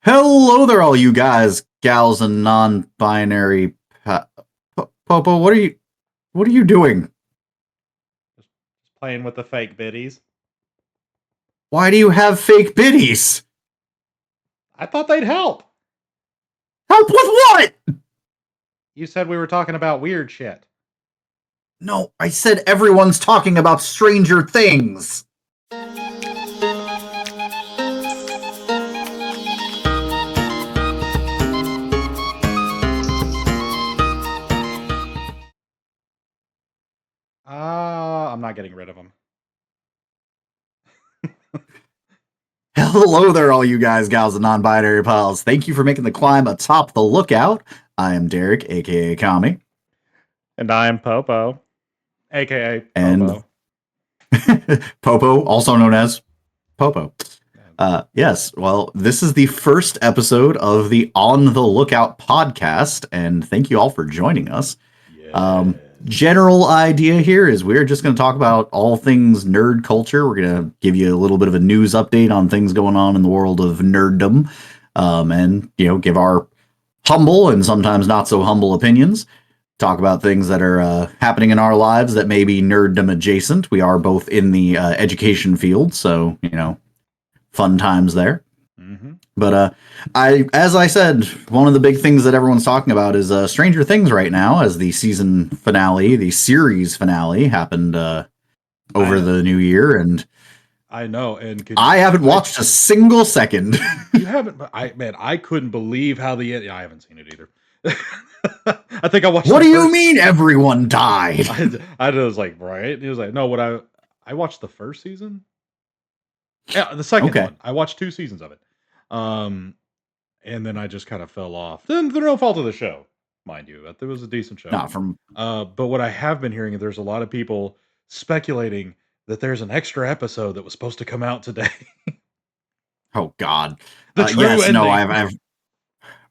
Hello there, all you guys, gals, and non-binary. Popo, what are you doing? Just playing with the fake biddies. Why do you have fake biddies? I thought they'd help. Help with what? You said we were talking about weird shit. No, I said everyone's talking about Stranger Things. I'm not getting rid of them. Hello there, all you guys, gals, and non-binary pals. Thank you for making the climb atop the lookout. I am Derek, aka Kami. And I'm Popo, aka And Popo. Popo, also known as Popo. Yes, well, this is the first episode of the On the Lookout podcast, and thank you all for joining us. Yes. General idea here is we're just going to talk about all things nerd culture. We're going to give you a little bit of a news update on things going on in the world of nerddom, and give our humble and sometimes not so humble opinions. Talk about things that are happening in our lives that may be nerddom adjacent. We are both in the education field, so fun times there. Mm-hmm. But as I said, one of the big things that everyone's talking about is Stranger Things right now, as the season finale, the series finale, happened over the new year, and I know. And I haven't watched a single second. You haven't, but I couldn't believe how I haven't seen it either. I think I watched. What do you mean everyone died? I was like, right? He was like, no. What I watched the first season. Yeah, the second one. I watched 2 seasons of it. And then I just kind of fell off. Then through no fault of the show, mind you. It was a decent show. Not from. But what I have been hearing is there's a lot of people speculating that there's an extra episode that was supposed to come out today. Oh God. The true yes, ending. no,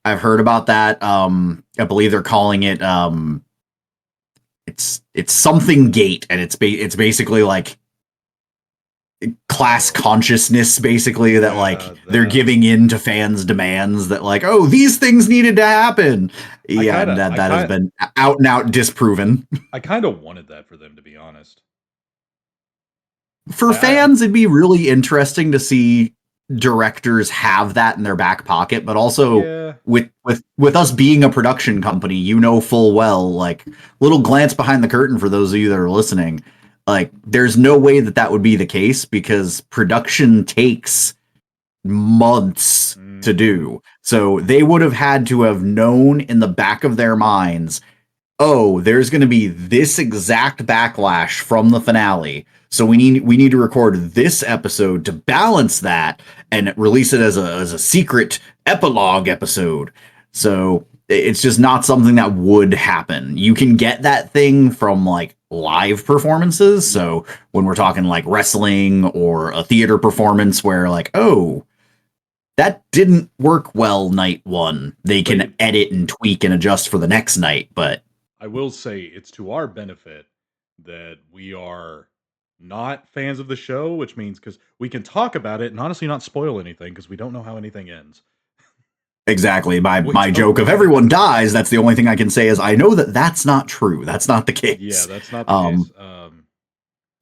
I've heard about that. I believe they're calling it it's something gate, and it's basically like class consciousness, basically, that they're giving in to fans' demands that these things needed to happen. That has been out and out disproven. I kind of wanted that for them, to be honest. For fans, it'd be really interesting to see directors have that in their back pocket, but also with us being a production company, full well, little glance behind the curtain for those of you that are listening, there's no way that would be the case, because production takes months to do. So they would have had to have known in the back of their minds, oh, there's going to be this exact backlash from the finale, so we need to record this episode to balance that and release it as a secret epilogue episode. So it's just not something that would happen. You can get that thing from live performances. So when we're talking wrestling or a theater performance where oh, that didn't work well night one, they can edit and tweak and adjust for the next night. But I will say it's to our benefit that we are not fans of the show, which means because we can talk about it and honestly not spoil anything, because we don't know how anything ends. Exactly. My joke of everyone dies, that's the only thing I can say is I know that's not true. That's not the case. Yeah, that's not the case.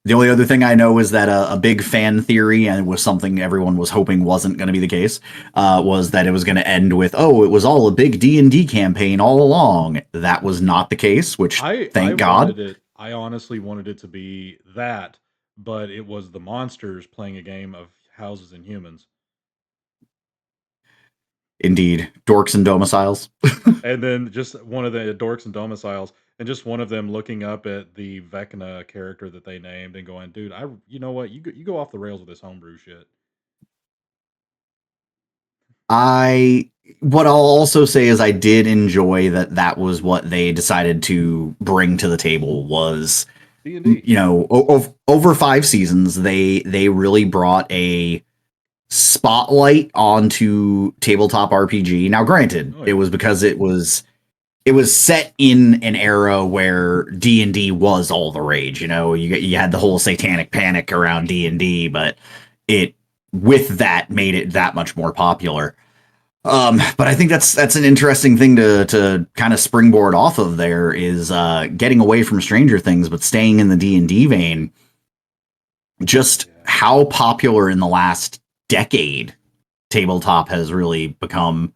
The only other thing I know is that a big fan theory, and it was something everyone was hoping wasn't going to be the case, was that it was going to end with, it was all a big D&D campaign all along. That was not the case, which thank God. I honestly wanted it to be that, but it was the monsters playing a game of houses and humans. Indeed. Dorks and domiciles. And then just one of the dorks and domiciles, and just one of them looking up at the Vecna character that they named and going, dude, you know what? You go off the rails with this homebrew shit. What I'll also say is I did enjoy that was what they decided to bring to the table was, D&D. Over 5 seasons, they really brought a spotlight onto tabletop RPG. Now, granted, it was because it was set in an era where D&D was all the rage. You had the whole satanic panic around D&D, but it with that made it that much more popular. But I think that's an interesting thing to kind of springboard off of. There is getting away from Stranger Things, but staying in the D&D vein. Just how popular in the last decade tabletop has really become.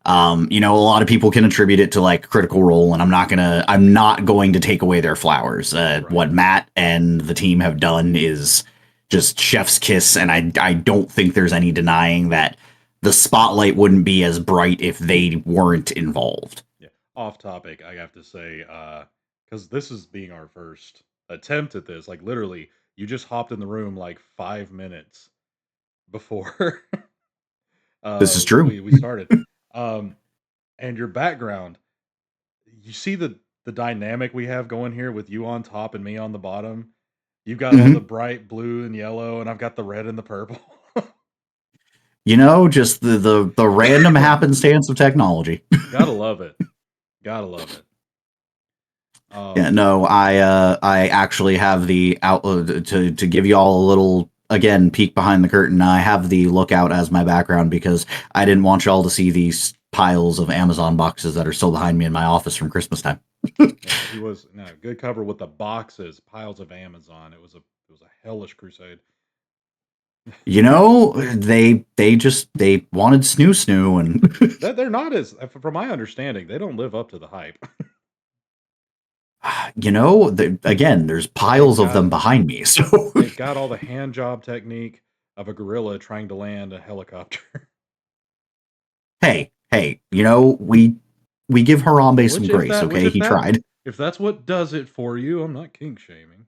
A lot of people can attribute it to like Critical Role, and I'm not going to take away their flowers. Right. What Matt and the team have done is just chef's kiss, and I don't think there's any denying that the spotlight wouldn't be as bright if they weren't involved. Yeah. Off topic, I have to say, because this is being our first attempt at this. Like literally, you just hopped in the room like 5 minutes before this is true. We started. And your background, you see the dynamic we have going here with you on top and me on the bottom. You've got all the bright blue and yellow, and I've got the red and the purple. Just the random happenstance of technology. Gotta love it. Gotta love it. Yeah, no, I actually have the outlook to give you all a little, again, peek behind the curtain. I have the Lookout as my background because I didn't want y'all to see these piles of Amazon boxes that are still behind me in my office from Christmas time. He was good cover with the boxes, piles of Amazon. It was a hellish crusade. They wanted snoo and they're not, as from my understanding, they don't live up to the hype. Again, there's piles of them behind me. So they've got all the hand job technique of a gorilla trying to land a helicopter. Hey, we give Harambe some grace, okay? He tried. If that's what does it for you, I'm not kink shaming.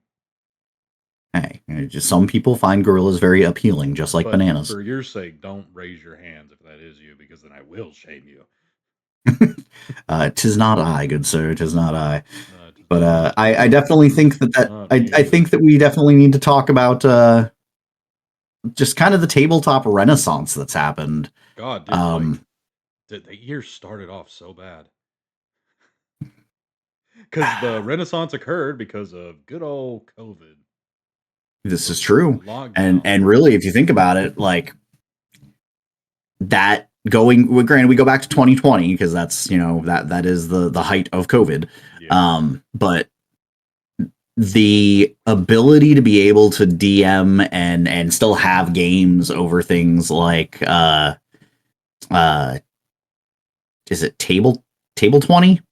Hey, just some people find gorillas very appealing, just like bananas. For your sake, don't raise your hands if that is you, because then I will shame you. 'Tis not I, good sir. 'Tis not I. But I definitely think I think that we definitely need to talk about just kind of the tabletop renaissance that's happened. God, dude, the year started off so bad because the renaissance occurred because of good old COVID. This is true, and really, if you think about it, like that granted, we go back to 2020 because that's that is the height of COVID. Yeah. But the ability to be able to DM and still have games over things like is it table 20?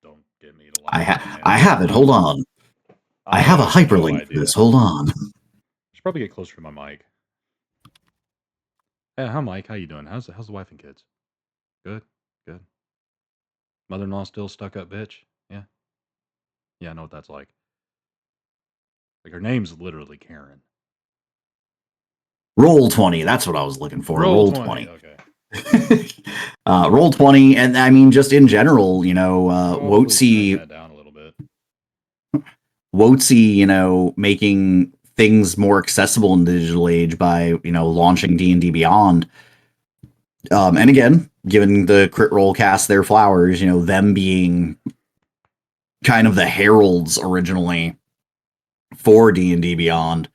Don't get me to I have it. Hold on. I have a hyperlink for this. Hold on. I should probably get closer to my mic. Hey, hi Mike. How you doing? How's the wife and kids? Good. Mother-in-law still stuck up bitch? Yeah. Yeah, I know what that's like. Like her name's literally Karen. Roll 20. That's what I was looking for. Roll 20. Okay. Roll 20, and I mean, just in general, WotC that down a little bit. WotC, making things more accessible in the digital age by launching D&D Beyond. And again, giving the Crit Role cast their flowers, them being kind of the heralds originally for D&D Beyond.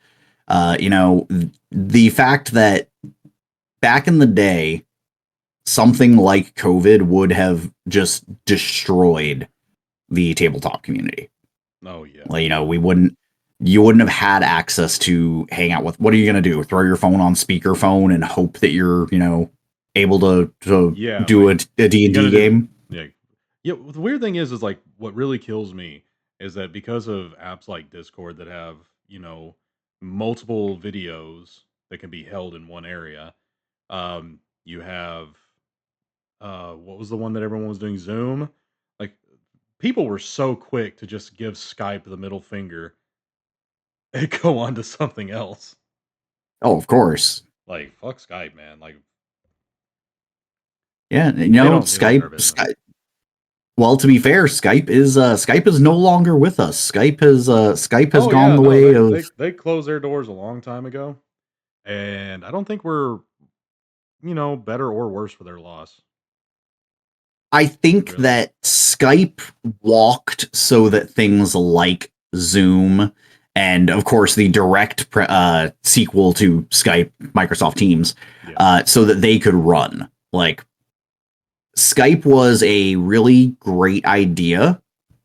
The fact that back in the day, something like COVID would have just destroyed the tabletop community. Oh yeah. You wouldn't have had access to hang out with. What are you going to do? Throw your phone on speakerphone and hope that you're, able to do a D&D game? Yeah. The weird thing is like what really kills me is that because of apps like Discord that have, multiple videos that can be held in one area, you have what was the one that everyone was doing? Zoom. Like people were so quick to just give Skype the middle finger and go on to something else. Oh, of course. Like fuck Skype, man. Like, yeah, Skype. Well, to be fair, Skype is no longer with us. Skype has gone the way of. They closed their doors a long time ago, and I don't think we're, better or worse for their loss. I think that Skype walked so that things like Zoom and of course the direct sequel to Skype, Microsoft Teams, so that they could run. Like, Skype was a really great idea,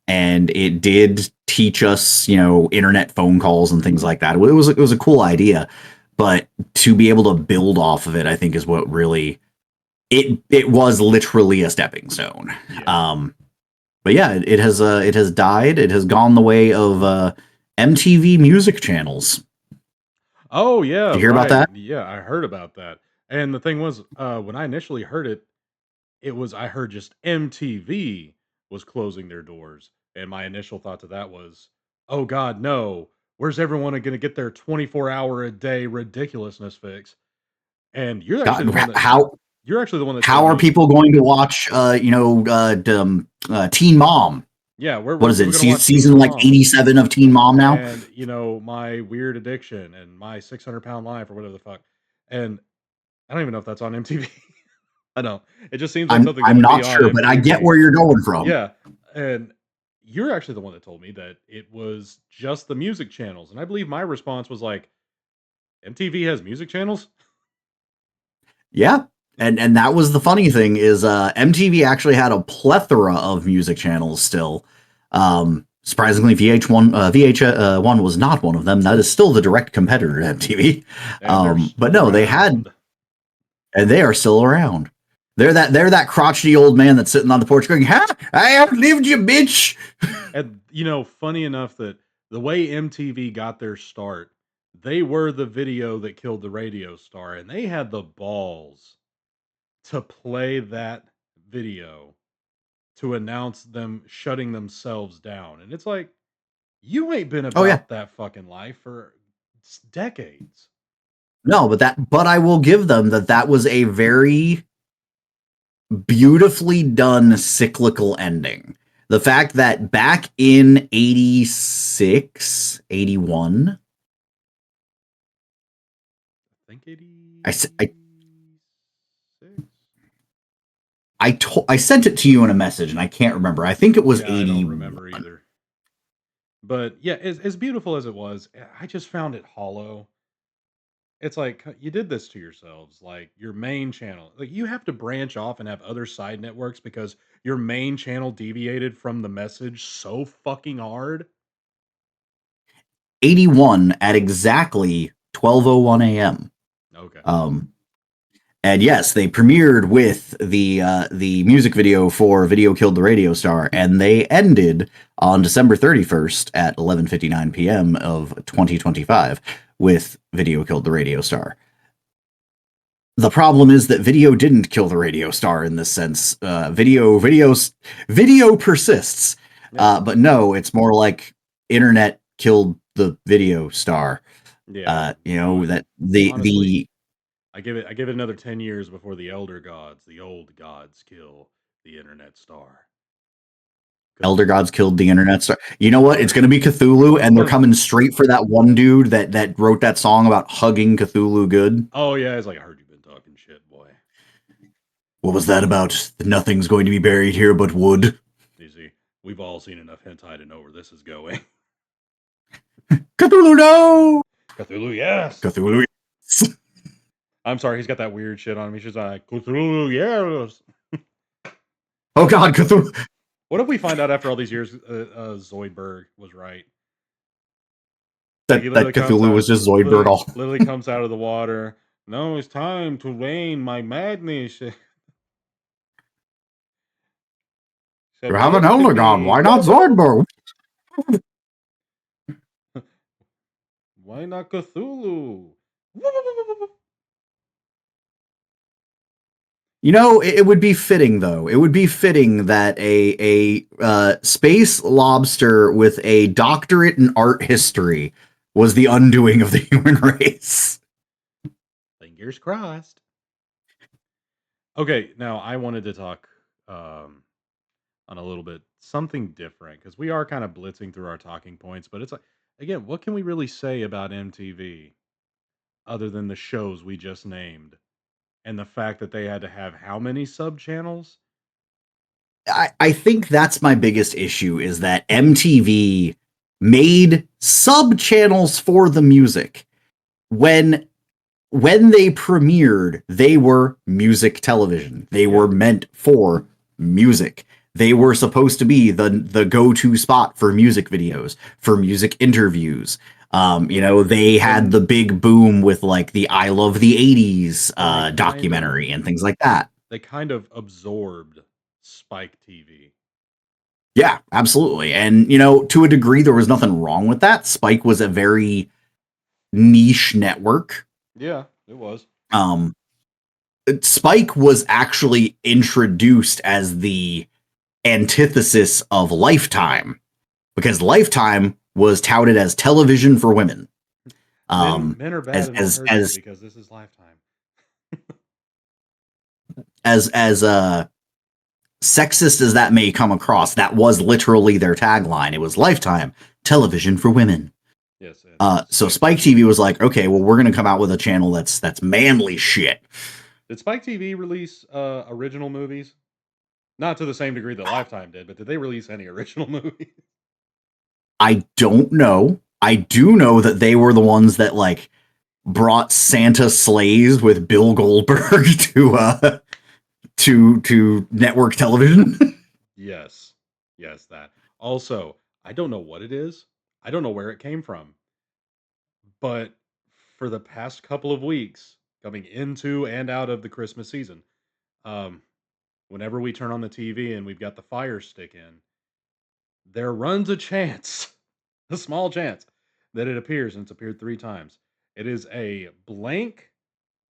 and it did teach us, internet phone calls and things like that. It was a cool idea, but to be able to build off of it, I think, is what really it was literally a stepping stone. Yeah. But yeah, it has died. It has gone the way of MTV music channels. Oh yeah, Did you hear about that? Yeah, I heard about that. And the thing was, when I initially heard it, I heard just MTV was closing their doors, and my initial thought to that was, "Oh God, no! Where's everyone going to get their 24-hour a day ridiculousness fix?" And God, you're actually the one that how told are me, people going to watch Teen Mom? yeah, What is we're it? going to watch Teen Season like Mom 87 of Teen Mom now? and my weird addiction and my 600-pound life or whatever the fuck. And I don't even know if that's on MTV. I know. It just seems like something that I'm would be not on sure, but I get MTV. where you're going from. Yeah, and you're actually the one that told me that it was just the music channels, and I believe my response was like, "MTV has music channels?" Yeah. And that was the funny thing is MTV actually had a plethora of music channels still. Surprisingly, VH1 was not one of them. That is still the direct competitor to MTV. And they're But still no, they had, around. and they are still around. They're that crotchety old man that's sitting on the porch going, "Ha! I outlived you, bitch." And, funny enough that the way MTV got their start, they were the video that killed the radio star, and they had the balls to play that video to announce them shutting themselves down, and it's like, you ain't been Oh yeah. about that fucking life for decades. No, but I will give them that was a very beautifully done cyclical ending. The fact that back in 86, 81, I think I, s- I, 86? I sent it to you in a message and I can't remember. I think it was Yeah, I don't 81. remember either. But yeah, as beautiful as it was, I just found it hollow. It's like you did this to yourselves. Like your main channel, like you have to branch off and have other side networks because your main channel deviated from the message so fucking hard. 81 at exactly 12:01 a.m. Okay. Um, and yes, they premiered with the music video for "Video Killed the Radio Star," and they ended on December 31st at 11:59 p.m. of 2025 with "Video Killed the Radio Star." The problem is that video didn't kill the radio star in this sense. Video persists, Yeah. but no, it's more like internet killed the video star. Yeah. That the Honestly, the I give it another 10 years before the elder gods, the old gods kill the internet star. elder gods Cthulhu. killed the internet star. You know what? It's Elder going to be Cthulhu, and they're one of coming straight for that one dude that wrote that song about hugging Cthulhu good. Oh yeah, it's like I heard you've been talking shit, boy. What was that about? Nothing's going to be buried here but wood. You see, we've all seen enough hentai to know where this is going. Cthulhu, no! Cthulhu, yes. Cthulhu. I'm sorry, he's got that weird shit on him. He's just like Cthulhu, yes. Oh God, Cthulhu. What if we find out after all these years, Zoidberg was right? Like he That literally comes Cthulhu out, was just Zoidberg all. literally comes out of the water. No, it's time to rain my madness. You Said, have an give to elder god. me. Why not Zoidberg? Why not Cthulhu? It would be fitting, though. It would be fitting that a space lobster with a doctorate in art history was the undoing of the human race. Fingers crossed. Okay, now I wanted to talk on a little bit something different because we are kind of blitzing through our talking points, but it's like, again, what can we really say about MTV other than the shows we just named and the fact that they had to have how many sub channels? I think that's my biggest issue is that MTV made sub channels for the music. When they premiered, they were music television. They were meant for music. They were supposed to be the go-to spot for music videos, for music interviews. They had the big boom with like the I Love the 80s documentary and things like that. They kind of absorbed Spike TV. Yeah, absolutely. And, to a degree, there was nothing wrong with that. Spike was a very niche network. Yeah, it was. Spike was actually introduced as the antithesis of Lifetime, because Lifetime was touted as television for women. Men are bad as because this is Lifetime. as sexist as that may come across, that was literally their tagline. It was Lifetime, television for women. Yes. So Spike TV was like, okay, well, we're going to come out with a channel that's manly shit. Did Spike TV release original movies? Not to the same degree that Lifetime did, but did they release any original movies? I don't know. I do know that they were the ones that like brought Santa sleighs with Bill Goldberg to network television. Yes, that. Also, I don't know what it is. I don't know where it came from. But for the past couple of weeks, coming into and out of the Christmas season, whenever we turn on the TV and we've got the Fire Stick in, there runs a chance, a small chance, that it appears, and it's appeared 3 times. It is a blank,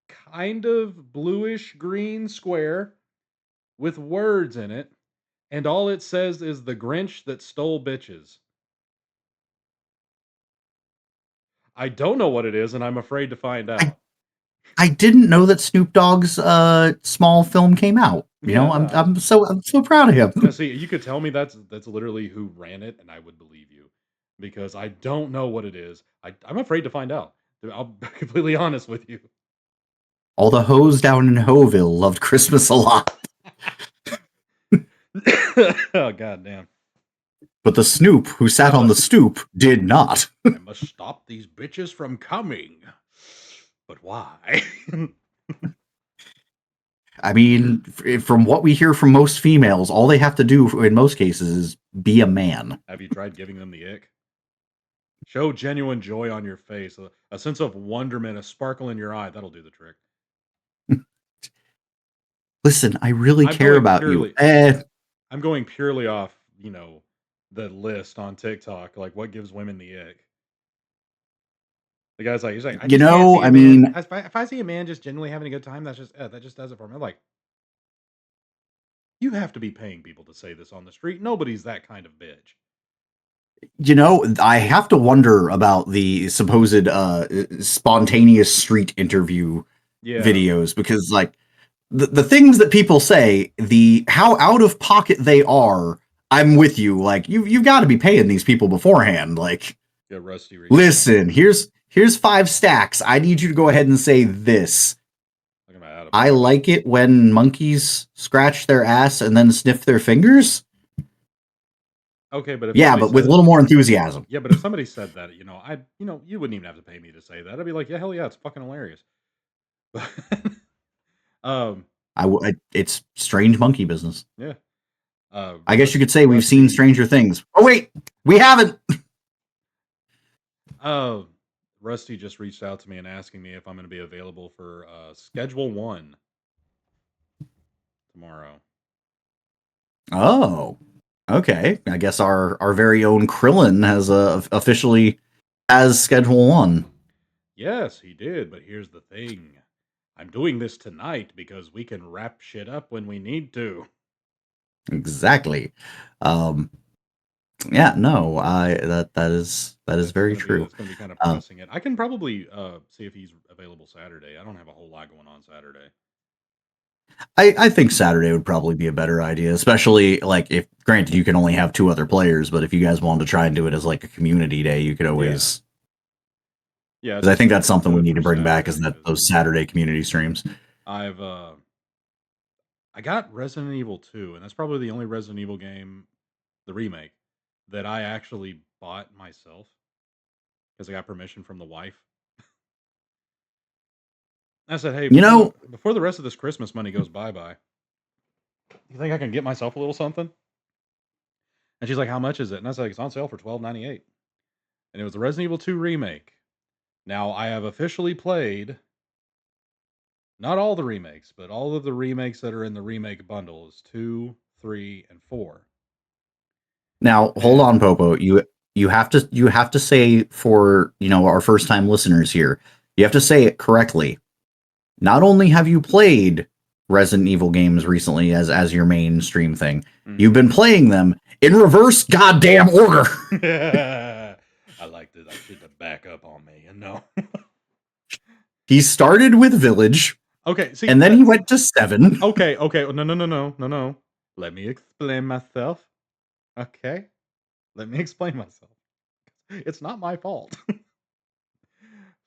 kind of bluish green square with words in it, and all it says is "The Grinch that stole bitches." I don't know what it is, and I'm afraid to find out. I didn't know that Snoop Dogg's small film came out. I'm so proud of him. Now, see, you could tell me that's literally who ran it, and I would believe you, because I don't know what it is. I'm afraid to find out. I'll be completely honest with you. All the hoes down in Hoville loved Christmas a lot. Oh, goddamn. But the Snoop who sat on the stoop did not. I must stop these bitches from coming. But why? I mean, from what we hear from most females, all they have to do in most cases is be a man. Have you tried giving them the ick? Show genuine joy on your face, a sense of wonderment, a sparkle in your eye. That'll do the trick. Listen, I really care about you. I'm going purely off, the list on TikTok, like what gives women the ick. The guy's like, he's like, I mean, if I see a man just genuinely having a good time, that just does it for me. I'm like, you have to be paying people to say this on the street. Nobody's that kind of bitch. I have to wonder about the supposed spontaneous street interview videos, because like the things that people say, how out of pocket they are, I'm with you. Like you've got to be paying these people beforehand. Like, yeah, Rusty. Listen, here's 5 stacks. I need you to go ahead and say this. I like it when monkeys scratch their ass and then sniff their fingers. Okay, but but with a little more enthusiasm. Yeah, but if somebody said that, you wouldn't even have to pay me to say that. I'd be like, yeah, hell yeah, it's fucking hilarious. It's strange monkey business. Yeah. I guess you could say we've seen Stranger Things. Oh wait, we haven't. Rusty just reached out to me and asking me if I'm going to be available for Schedule 1 tomorrow. Oh, okay. I guess our very own Krillin has officially has Schedule 1. Yes, he did, but here's the thing. I'm doing this tonight because we can wrap shit up when we need to. Exactly. Yeah, no, that is very true. It's going to be kind of pressing it. I can probably see if he's available Saturday. I don't have a whole lot going on Saturday. I think Saturday would probably be a better idea, especially like if granted you can only have 2 other players, but if you guys wanted to try and do it as like a community day, you could always. Yeah, because I think that's something we need to bring back, is those Saturday community streams. I got Resident Evil 2, and that's probably the only Resident Evil game, the remake, that I actually bought myself because I got permission from the wife. I said, "Hey, You know, before the rest of this Christmas money goes bye-bye, you think I can get myself a little something?" And she's like, "How much is it?" And I was like, "It's on sale for $12.98." And it was the Resident Evil 2 remake. Now, I have officially played not all the remakes, but all of the remakes that are in the remake bundles 2, 3, and 4. now hold on, And Popo. You have to say for our first time listeners here, you have to say it correctly. Not only have you played Resident Evil games recently as your mainstream thing, you've mhm. been playing them in reverse goddamn order. I liked it. I shit to back up on me, you know. He started with Village, Okay, see, and then he went to 7. okay, okay. No, no, no, no, no, no. Let me explain myself. Okay, let me explain myself. It's not my fault.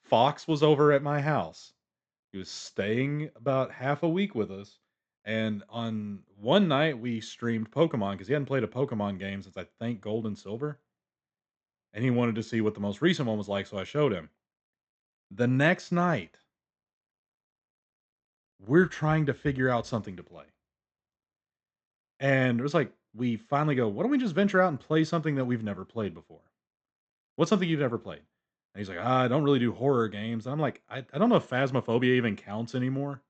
Fox was over at my house. He was staying about half a week with us. And on one night, we streamed Pokemon because he hadn't played a Pokemon game since I think Gold and Silver. And he wanted to see what the most recent one was like. So I showed him. The next night, we're trying to figure out something to play. And it was like, we finally go, why don't we just venture out and play something that we've never played before? What's something you've never played? And he's like, I don't really do horror games. And I'm like, I don't know if Phasmophobia even counts anymore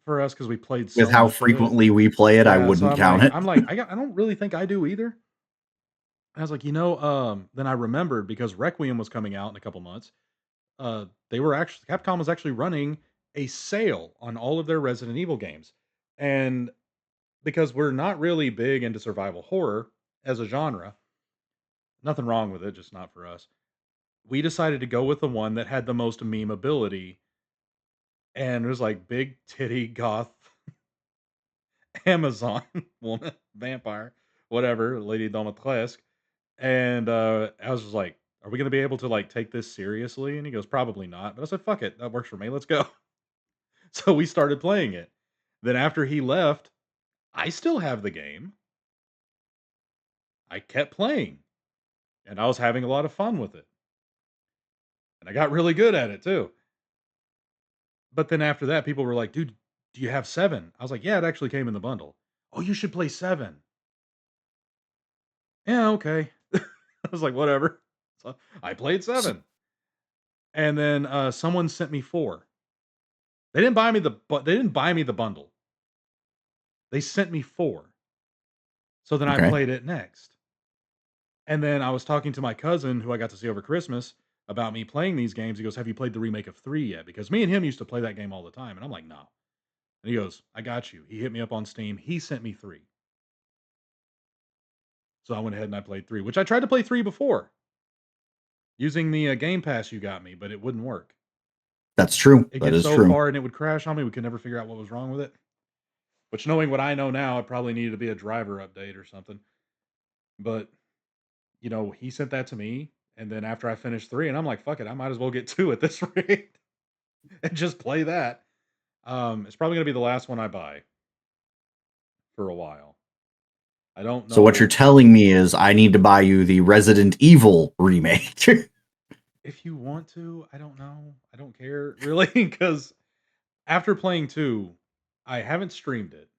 for us because we played With so how much of it. frequently we play it, I Yeah, so wouldn't count it. I don't really think I do either. I was like, then I remembered because Requiem was coming out in a couple months. They were actually Capcom was actually running a sale on all of their Resident Evil games. And because we're not really big into survival horror as a genre, nothing wrong with it, just not for us. We decided to go with the one that had the most memeability and it was like big titty goth Amazon woman, vampire, whatever, Lady Domitresque. And I was just like, "Are we gonna be able to like take this seriously?" And he goes, "Probably not." But I said, "Fuck it, that works for me. Let's go." So we started playing it. Then after he left, I still have the game. I kept playing, and I was having a lot of fun with it, and I got really good at it too. But then after that, people were like, "Dude, do you have 7?" I was like, "Yeah, it actually came in the bundle." "Oh, you should play 7." "Yeah, okay." I was like, "Whatever." So I played 7, and then someone sent me 4. They didn't buy me the bundle. They sent me 4. So then I Okay. played it next. And then I was talking to my cousin who I got to see over Christmas about me playing these games. He goes, "Have you played the remake of 3 yet?" Because me and him used to play that game all the time. And I'm like, "No." And he goes, "I got you." He hit me up on Steam. He sent me 3. So I went ahead and I played 3, which I tried to play 3 before using the Game Pass you got me, but it wouldn't work. That's true. It That gets is so true. far and it would crash on me. We could never figure out what was wrong with it. Which, knowing what I know now, it probably needed to be a driver update or something. But he sent that to me, and then after I finished 3, and I'm like, "Fuck it, I might as well get 2 at this rate and just play that." It's probably gonna be the last one I buy for a while. I don't So what you're know telling me is I need to buy you the Resident Evil remake. if you want to, I don't know. I don't care really because after playing 2, I haven't streamed it,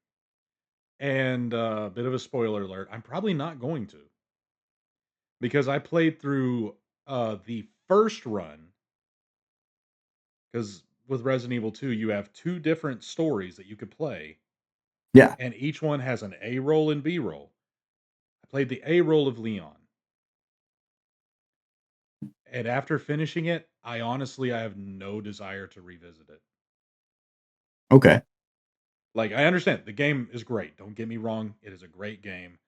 and, bit of a spoiler alert, I'm probably not going to because I played through, the first run. Because with Resident Evil 2, you have 2 different stories that you could play, Yeah. and each one has an A role and B role. I played the A role of Leon, and after finishing it, I have no desire to revisit it. Okay. Like, I understand the game is great. Don't get me wrong, it is a great game.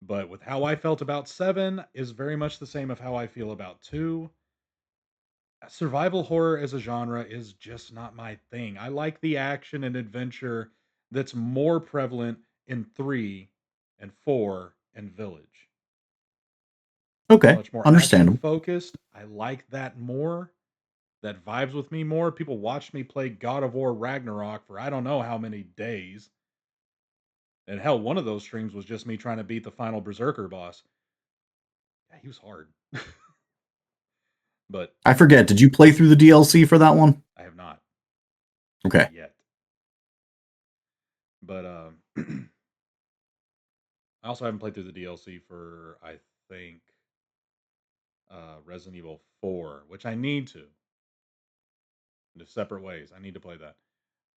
But with how I felt about 7 is very much the same of how I feel about 2. Survival horror as a genre is just not my thing. I like the action and adventure that's more prevalent in 3 and 4 and Village. It's Okay. much more action Understandable. focused. I like that more. That vibes with me more. People watched me play God of War Ragnarok for I don't know how many days. And hell, one of those streams was just me trying to beat the final Berserker boss. Yeah, he was hard. But I forget. Did you play through the DLC for that one? I have not Okay. yet. But I also haven't played through the DLC for, I think, Resident Evil 4, which I need to. In separate ways. I need to play that.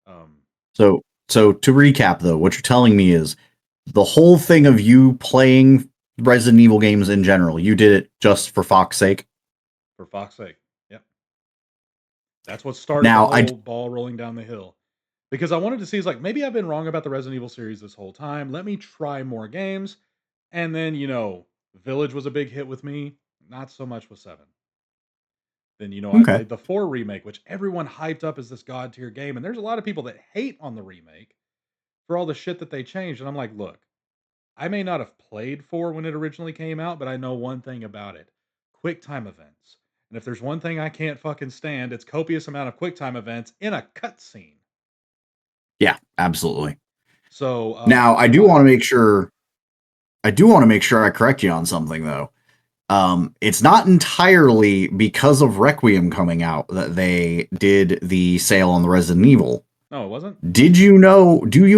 Um, So to recap though, what you're telling me is the whole thing of you playing Resident Evil games in general, you did it just for Fox's sake. For Fox's sake. Yep. That's what started the Now, whole ball rolling down the hill. Because I wanted to see, is like, maybe I've been wrong about the Resident Evil series this whole time. Let me try more games. And then, Village was a big hit with me. Not so much with 7. Then, I okay. played the 4 remake, which everyone hyped up as this god tier game. And there's a lot of people that hate on the remake for all the shit that they changed. And I'm like, look, I may not have played 4 when it originally came out, but I know one thing about it: quick time events. And if there's one thing I can't fucking stand, it's copious amount of quick time events in a cutscene. Yeah, absolutely. So Now, I for do want to 5, make sure I correct you on something though. It's not entirely because of Requiem coming out that they did the sale on the Resident Evil. no, it wasn't. Do you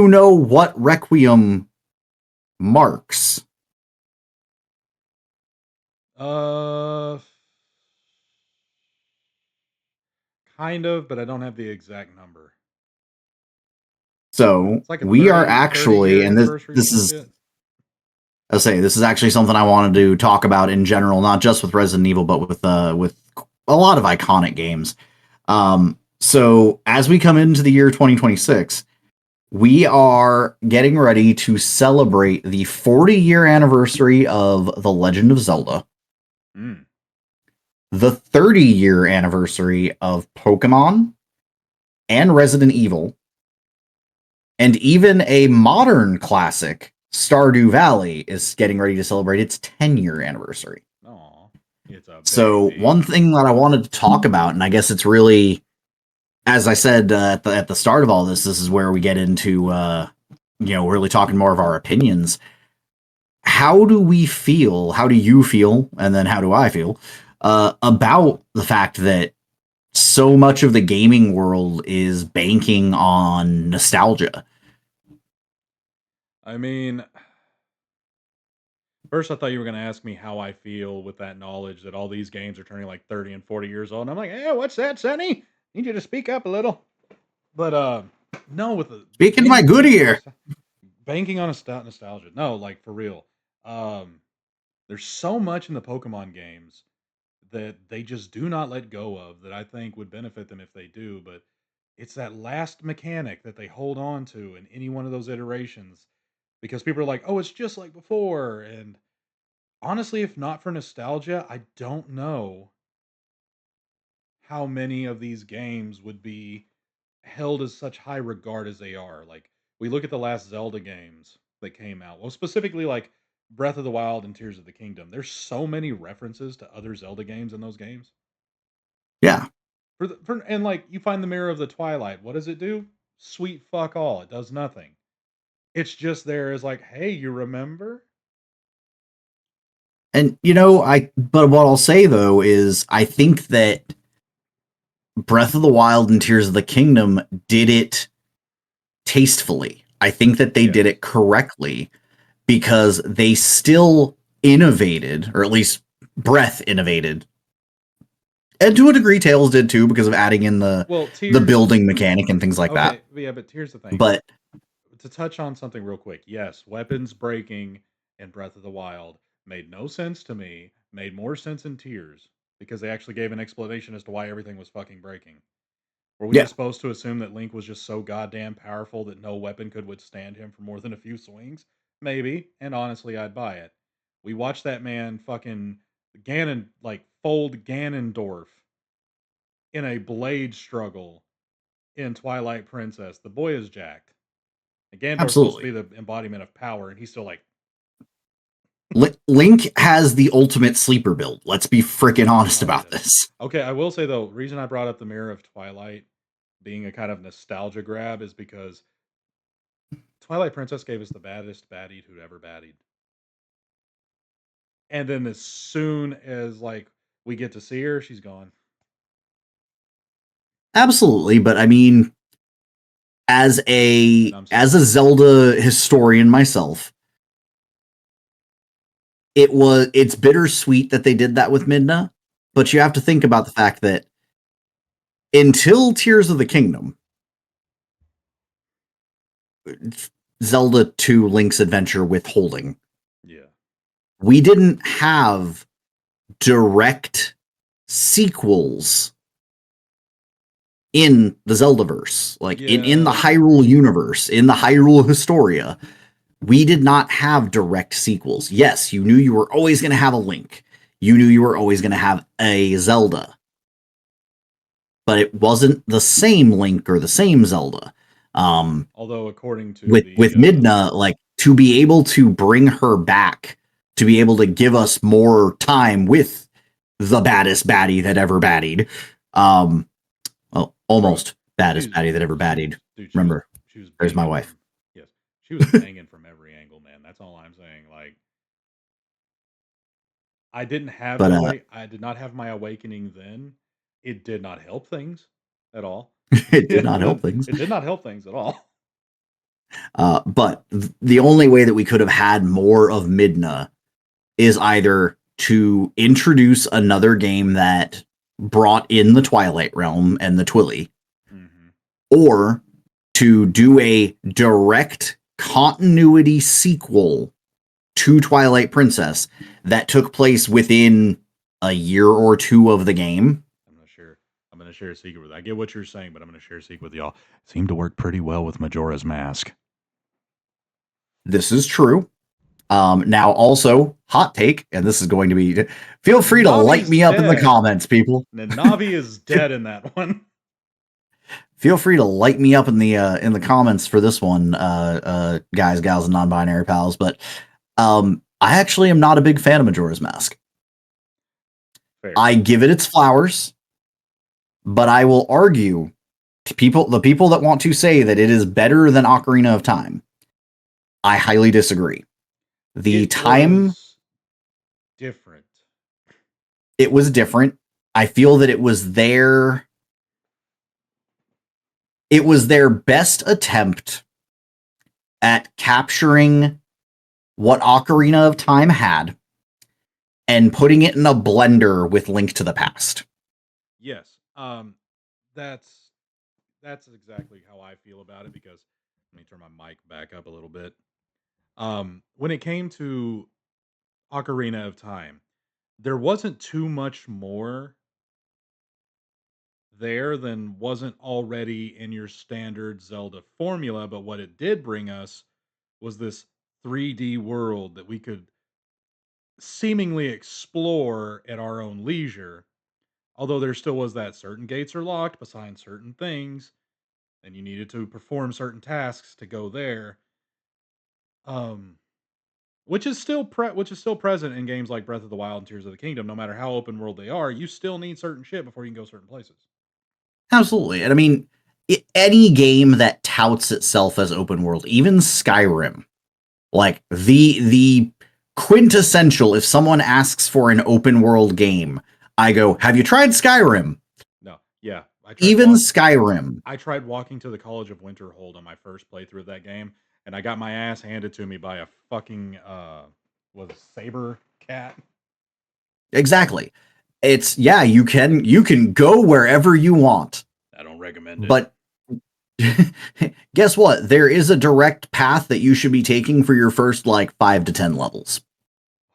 know what Requiem marks? Uh, kind of, but I don't have the exact number. So It's like a we are 30 actually, year and anniversary or this some is, shit. I say, this is actually something I wanted to talk about in general, not just with Resident Evil, but with a lot of iconic games. So as we come into the year 2026, we are getting ready to celebrate the 40-year anniversary of The Legend of Zelda, Mm. the 30-year anniversary of Pokemon and Resident Evil, and even a modern classic, Stardew Valley, is getting ready to celebrate its 10-year anniversary. Aw, it's a So baby. one thing that I wanted to talk about, and I guess it's really, as I said at the start of all this, this is where we get into really talking more of our opinions. How do we feel? How do you feel? And then how do I feel about the fact that so much of the gaming world is banking on nostalgia? I mean, first I thought you were going to ask me how I feel with that knowledge that all these games are turning like 30 and 40 years old. And I'm like, hey, what's that, Sonny? Need you to speak up a little. But no, with the Speaking to my banking good on ear. nostalgia. No, like for real. Um, there's so much in the Pokemon games that they just do not let go of that I think would benefit them if they do. But it's that last mechanic that they hold on to in any one of those iterations because people are like, oh, it's just like before. And honestly, if not for nostalgia, I don't know how many of these games would be held as such high regard as they are. Like, we look at the last Zelda games that came out. Well, specifically like Breath of the Wild and Tears of the Kingdom. There's so many references to other Zelda games in those games. Yeah. And like you find the Mirror of the Twilight. What does it do? Sweet fuck all. It does nothing. It's just there as like, hey, you remember? And but what I'll say though is I think that Breath of the Wild and Tears of the Kingdom did it tastefully. I think that they did Yes. it correctly because they still innovated, or at least Breath innovated. And to a degree Tales did too because of adding in Well, the Tears. building mechanic and things like that. Okay, yeah, but here's the thing. But To touch on something real quick, yes, weapons breaking in Breath of the Wild made no sense to me, made more sense in Tears because they actually gave an explanation as to why everything was fucking breaking. Were we yeah, just supposed to assume that Link was just so goddamn powerful that no weapon could withstand him for more than a few swings? Maybe, and honestly, I'd buy it. We watched that man fucking Ganon, like, fold Ganondorf in a blade struggle in Twilight Princess. The boy is jacked. And Gandorf's supposed to absolutely. be the embodiment of power, and he's still like, Link has the ultimate sleeper build. Let's be freaking honest oh, he about does. this. Okay, I will say though, reason I brought up the Mirror of Twilight being a kind of nostalgia grab is because Twilight Princess gave us the baddest baddie who'd ever baddied. And then as soon as, like, we get to see her, she's gone. Absolutely, but I mean, as I'm a sad. Zelda historian myself, it's bittersweet that they did that with Midna, but Yeah. you have to think about the fact that until Tears of the Kingdom, Zelda 2 Link's Adventure withholding, Yeah. we didn't have direct sequels in the Zeldaverse. Like in the Yeah. Hyrule universe, in the Hyrule Historia, we did not have direct sequels. Yes, you knew you were always going to have a Link. You knew you were always going to have a Zelda. But it wasn't the same Link or the same Zelda. Although according to With the, Midna, like to be able to bring her back, to be able to give us more time with the baddest baddie that ever baddied. Well, bro, almost baddest she's baddie that ever baddied. dude, Remember, she was there's my banging wife. from yes, she was banging from every angle, man. That's all I'm saying. Like, But I did not have my awakening then. It did not help things at all. it did not help things. It did not help things at all. But the only way that we could have had more of Midna is either to introduce another game that brought in the Twilight Realm and the Twilly, Mhm. or to do a direct continuity sequel to Twilight Princess that took place within a year or two of the game. I'm gonna share a secret with. I get what you're saying, but I'm gonna share a secret with y'all. It seemed to work pretty well with Majora's Mask. This is true. Now, also, hot take, and this is going to be. Feel free to light Navi's me up in the dead. comments, people. Navi is dead in that one. Feel free to light me up in the comments for this one, guys, gals, and non-binary pals. But I actually am not a big fan of Majora's Mask. Fair. I give it its flowers, but I will argue the people that want to say that it is better than Ocarina of Time, I highly disagree. The It time was different. it was different. I feel that it was their best attempt at capturing what Ocarina of Time had and putting it in a blender with Link to the Past. Yes. That's that's exactly how I feel about it because let me turn my mic back up a little bit. When it came to Ocarina of Time, there wasn't too much more there than wasn't already in your standard Zelda formula, but what it did bring us was this 3D world that we could seemingly explore at our own leisure. Although there still was that certain gates are locked behind certain things, and you needed to perform certain tasks to go there. Um, which is still present in games like Breath of the Wild and Tears of the Kingdom. No matter how open world they are, you still need certain shit before you can go certain places. Absolutely. And I mean, any game that touts itself as open world, even Skyrim, like the quintessential, if someone asks for an open world game, I go, "Have you tried Skyrim?" No, yeah, Even Skyrim. I tried walking to the College of Winterhold on my first playthrough of that game, and I got my ass handed to me by a fucking was it saber cat. Exactly. It's yeah, you can go wherever you want. I don't recommend it. But guess what? There is a direct path that you should be taking for your first like 5 to 10 levels.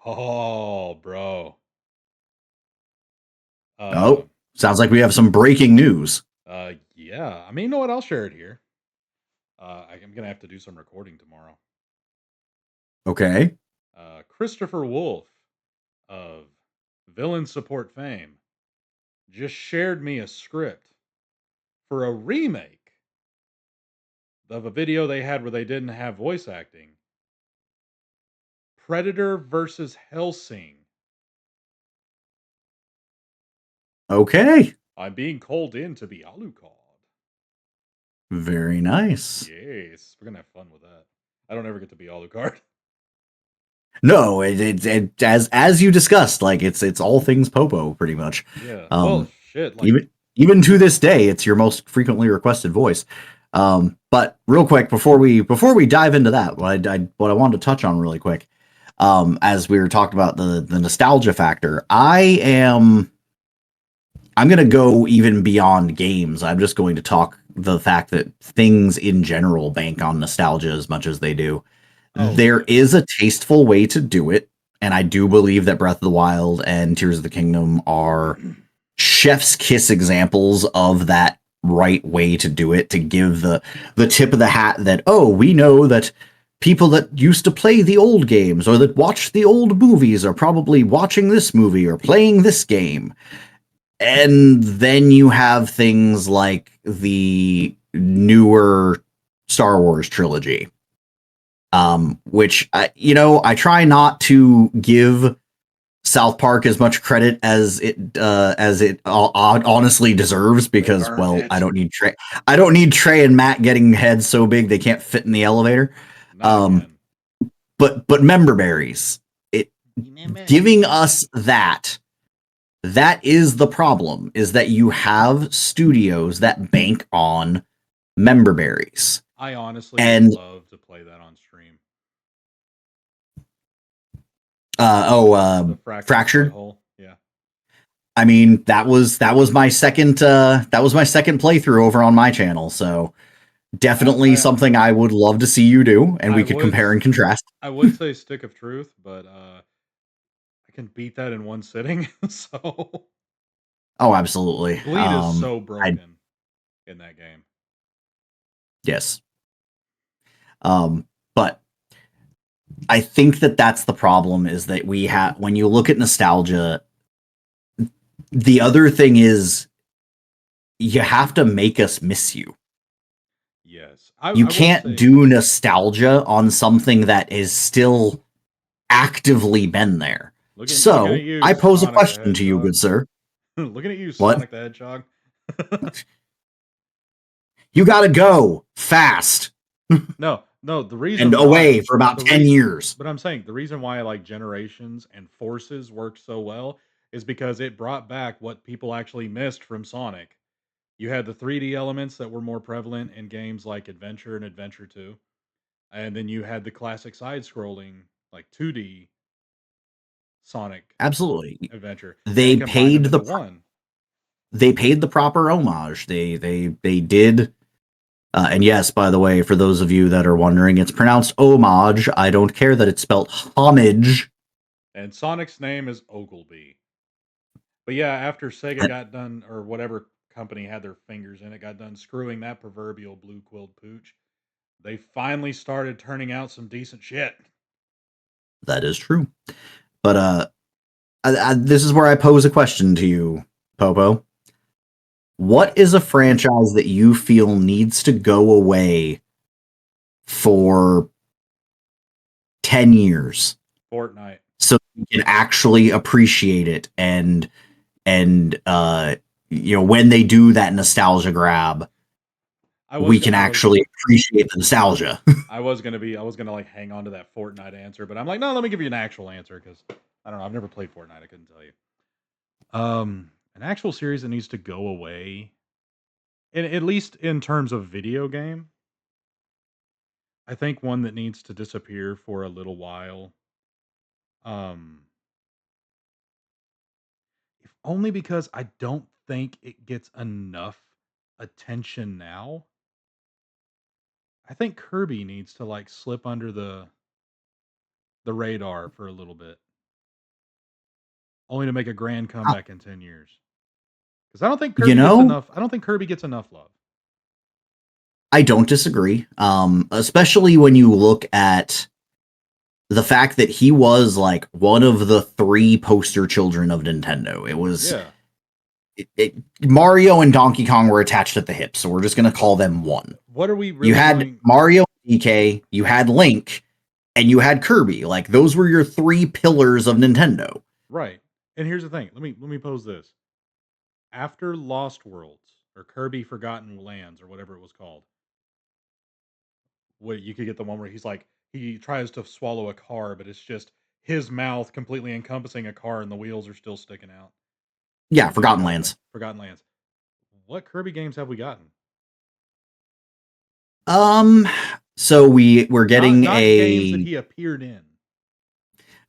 Oh, bro. Uh, Oh, sounds like we have some breaking news. yeah. I mean, you know what? I'll share it here. I'm gonna have to do some recording tomorrow. Okay. Christopher Wolf of Villain Support fame just shared me a script for a remake of a video they had where they didn't have voice acting. Predator versus Hellsing. Okay. I'm being called in to be Alucard. Very nice. Yes, we're gonna have fun with that. I don't ever get to be Alucard. No, as you discussed, like it's all things Popo pretty much. Yeah. Well, Um, shit. Like, even to this day, it's your most frequently requested voice. But real quick before we dive into that, what I wanted to touch on really quick, as we were talking about the nostalgia factor, I'm going to go even beyond games. I'm just going to talk the fact that things in general bank on nostalgia as much as they do. oh There yeah. is a tasteful way to do it, and I do believe that Breath of the Wild and Tears of the Kingdom are chef's kiss examples of that right way to do it, to give the tip of the hat that, oh, we know that people that used to play the old games or that watched the old movies are probably watching this movie or playing this game. And then you have things like the newer Star Wars trilogy, which I try not to give South Park as much credit as it honestly deserves, because, well, I don't need Trey and Matt getting heads so big they can't fit in the elevator. Not Um, again. but member berries, it giving us that is the problem, is that you have studios that bank on member berries. I honestly would And love to play that on stream. The fractured Fractured. butthole. Yeah. I mean, that was my second playthrough over on my channel, so I, definitely I something I would love to see you do, and I we could would compare and contrast. I would say Stick of Truth, but I can beat that in one sitting. So Oh, absolutely. bleed is so I broken in that game. Yes. But I think that that's the problem, is that we have, when you look at nostalgia, the other thing is you have to make us miss you. Yes. You I will can't say do nostalgia on something that is still actively been there. looking at So, you, I pose a Sonic the question to you, Hedgehog. good sir. Looking at you, What? Sonic the Hedgehog. You gotta go fast No, the and reason why away for about the 10 re years. but I'm saying the reason why like Generations and Forces worked so well is because it brought back what people actually missed from Sonic. You had the 3D elements that were more prevalent in games like Adventure and Adventure 2, and then you had the classic side-scrolling like 2D Sonic Absolutely. Adventure They and combined paid them the into one. they paid the proper homage. They did. And yes, by the way, for those of you that are wondering, it's pronounced homage. I don't care that it's spelled homage. And Sonic's name is Ogilvy. But yeah, after Sega got done, or whatever company had their fingers in it, got done screwing that proverbial blue-quilled pooch, they finally started turning out some decent shit. That is true. But this is where I pose a question to you, Popo. What Yeah, is a franchise that you feel needs to go away for 10 years Fortnite. so you can actually appreciate it, and when they do that nostalgia grab, we can I was actually appreciate the nostalgia. I was gonna like hang on to that Fortnite answer, but I'm like, no, let me give you an actual answer because I don't know. I've never played Fortnite. I couldn't tell you. An actual series that needs to go away, and at least in terms of video game, I think one that needs to disappear for a little while. Um, if only because I don't think it gets enough attention now. I think Kirby needs to like slip under the radar for a little bit, only to make a grand comeback in 10 years. Because you know, I don't think Kirby gets enough love. I don't disagree. Especially when you look at the fact that he was like one of the three poster children of Nintendo. It was Yeah. Mario and Donkey Kong were attached at the hip, so we're just gonna call them one. What are we You really had going Mario, DK, you had Link, and you had Kirby. Like, those were your three pillars of Nintendo. right? And here's the thing. Let me pose this. After Lost Worlds or Kirby Forgotten Lands or whatever it was called, what you could get the one where he's like he tries to swallow a car, but it's just his mouth completely encompassing a car and the wheels are still sticking out. Yeah, Forgotten Lands. Forgotten Lands. What Kirby games have we gotten? So we're getting not games that he appeared in.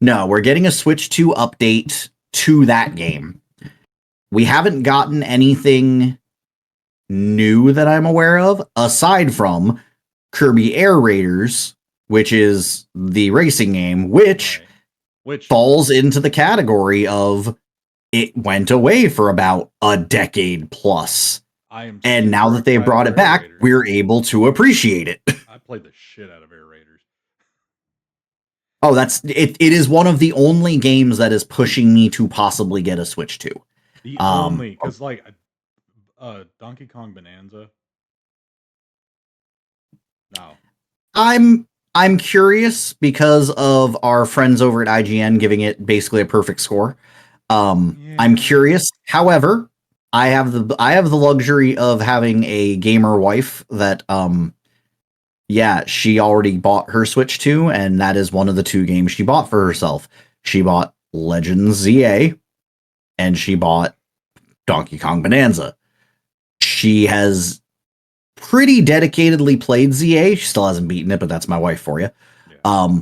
No, we're getting a Switch 2 update to that game. We haven't gotten anything new that I'm aware of, aside from Kirby Air Raiders, which is the racing game, which falls into the category of it went away for about a decade plus. And now that they brought it back, we're able to appreciate it. I played the shit out of Air Raiders. Oh, it is one of the only games that is pushing me to possibly get a Switch 2. The only, because like Donkey Kong Bonanza. No. I'm curious because of our friends over at IGN giving it basically a perfect score. I'm curious. However, I have the luxury of having a gamer wife that she already bought her Switch 2, and that is one of the 2 games she bought for herself. She bought Legends ZA, and she bought Donkey Kong Bonanza. She has pretty dedicatedly played ZA. She still hasn't beaten it, but that's my wife for you. Yeah.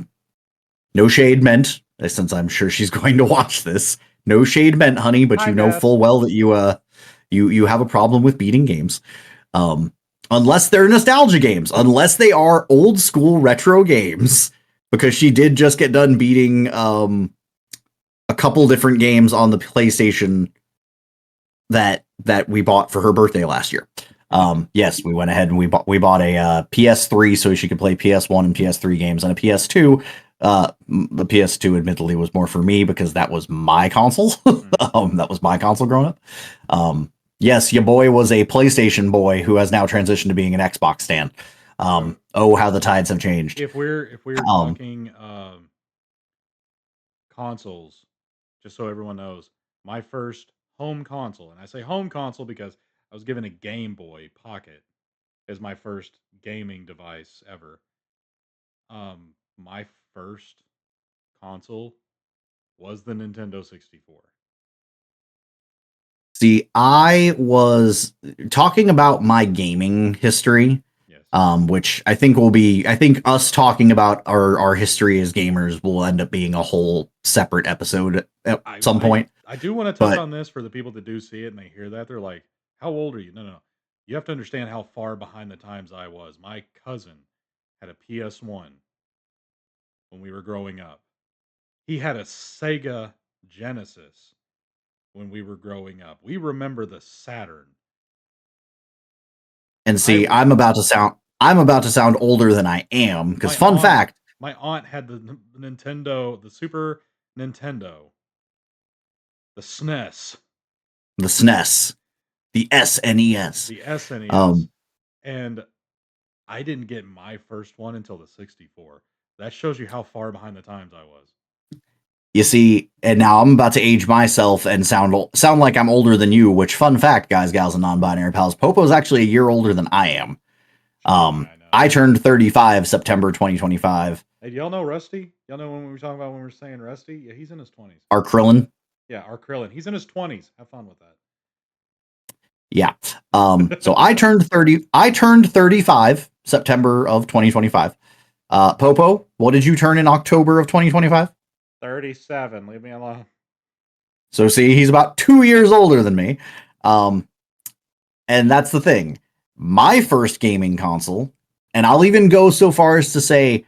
No shade meant, since I'm sure she's going to watch this. No shade meant, honey, but you know full well that you have a problem with beating games. Unless they're nostalgia games, unless they are old school retro games, because she did just get done beating a couple different games on the PlayStation that we bought for her birthday last year. Yes, we went ahead and we bought a PS3 so she could play PS1 and PS3 games, and a PS2. The PS2 admittedly was more for me because that was my console. That was my console growing up. Yes, your boy was a PlayStation boy who has now transitioned to being an Xbox stan. Oh, how the tides have changed. If we're talking consoles, just so everyone knows, my first home console, and I say home console because I was given a Game Boy Pocket as my first gaming device ever. My first console was the Nintendo 64. See, I was talking about my gaming history, which I think us talking about our history as gamers will end up being a whole separate episode at some point. I do want to touch on this for the people that do see it and they hear that. They're like, how old are you? No. You have to understand how far behind the times I was. My cousin had a PS1 when we were growing up. He had a Sega Genesis when we were growing up. We remember the Saturn. And see, I'm about to sound older than I am, because fun fact, my aunt had the Nintendo, the Super Nintendo, the SNES, the SNES, the SNES, the SNES, and I didn't get my first one until the 64. That shows you how far behind the times I was. You see, and now I'm about to age myself and sound like I'm older than you, which, fun fact, guys, gals, and non-binary pals, Popo's actually a year older than I am. I turned 35 September 2025. Hey, do y'all know Rusty? Y'all know when we were talking about when we were saying Rusty? Yeah, he's in his 20s. Our Krillin? Yeah, our Krillin. He's in his 20s. Have fun with that. Yeah. So I turned 35 September of 2025. Popo, what did you turn in October of 2025? 37. Leave me alone. So see, he's about 2 years older than me. And that's the thing. My first gaming console, and I'll even go so far as to say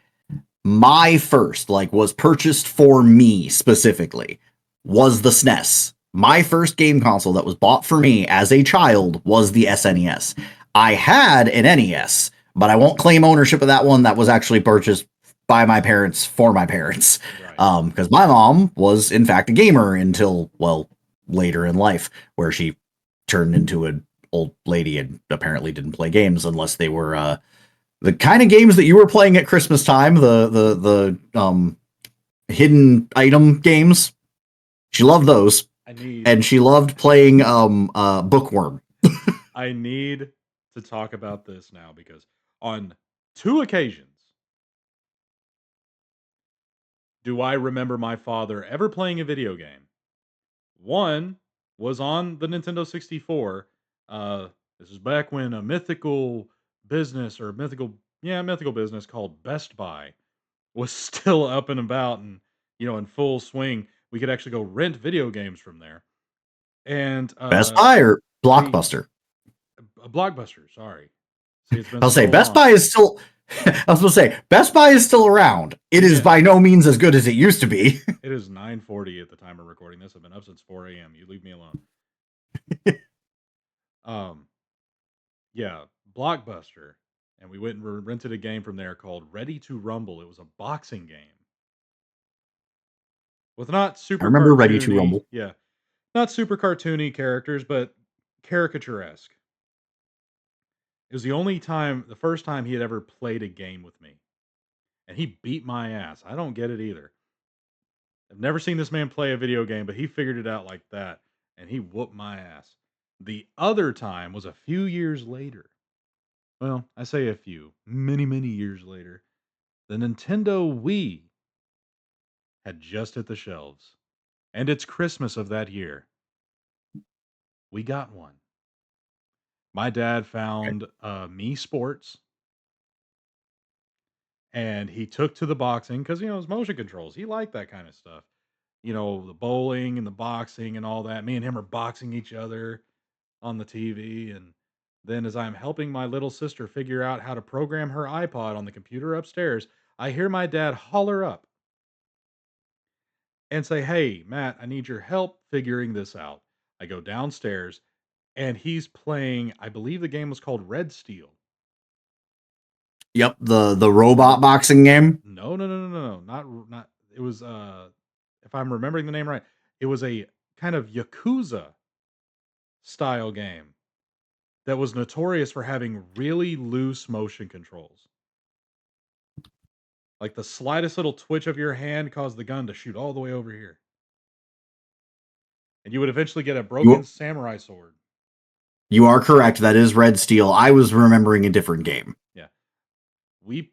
my first, was purchased for me specifically, was the SNES. My first game console that was bought for me as a child was the SNES. I had an NES, but I won't claim ownership of that one. That was actually purchased by my parents for my parents. Because my mom was, in fact, a gamer until, later in life, where she turned into an old lady and apparently didn't play games unless they were the kind of games that you were playing at Christmas time, the hidden item games. She loved those. And she loved playing Bookworm. I need to talk about this now because on 2 occasions, do I remember my father ever playing a video game. One was on the Nintendo 64. Uh, this is back when a mythical business called Best Buy was still up and about and in full swing. We could actually go rent video games from there. And Best Buy or we Blockbuster? a Blockbuster. Sorry, see, it's been I'll say so Best long. Buy is still. I was going to say Best Buy is still around. It is by no means as good as it used to be. It is 9:40 at the time of recording this. I've been up since 4 a.m. You leave me alone. um, yeah, Blockbuster, and we went and rented a game from there called Ready to Rumble. It was a boxing game with not I super remember Ready to cartoony, Rumble. not super cartoony characters, but caricaturesque. It was the first time he had ever played a game with me, and he beat my ass. I don't get it either. I've never seen this man play a video game, but he figured it out like that, and he whooped my ass. The other time was a few years later. Well, I say a few, many, many years later. The Nintendo Wii had just hit the shelves, and it's Christmas of that year. We got one. My dad Okay. found Me Sports, and he took to the boxing because his motion controls. He liked that kind of stuff. The bowling and the boxing and all that. Me and him are boxing each other on the TV. And then, as I'm helping my little sister figure out how to program her iPod on the computer upstairs, I hear my dad holler up and say, "Hey, Matt, I need your help figuring this out." I go downstairs and he's playing, I believe the game was called Red Steel. Yep, the robot boxing game. No, no, no, no, no, no, not. It was, if I'm remembering the name right, it was a kind of Yakuza style game that was notorious for having really loose motion controls. Like the slightest little twitch of your hand caused the gun to shoot all the way over here. And you would eventually get a broken You samurai sword. you are correct. That is Red Steel. I was remembering a different game. Yeah. We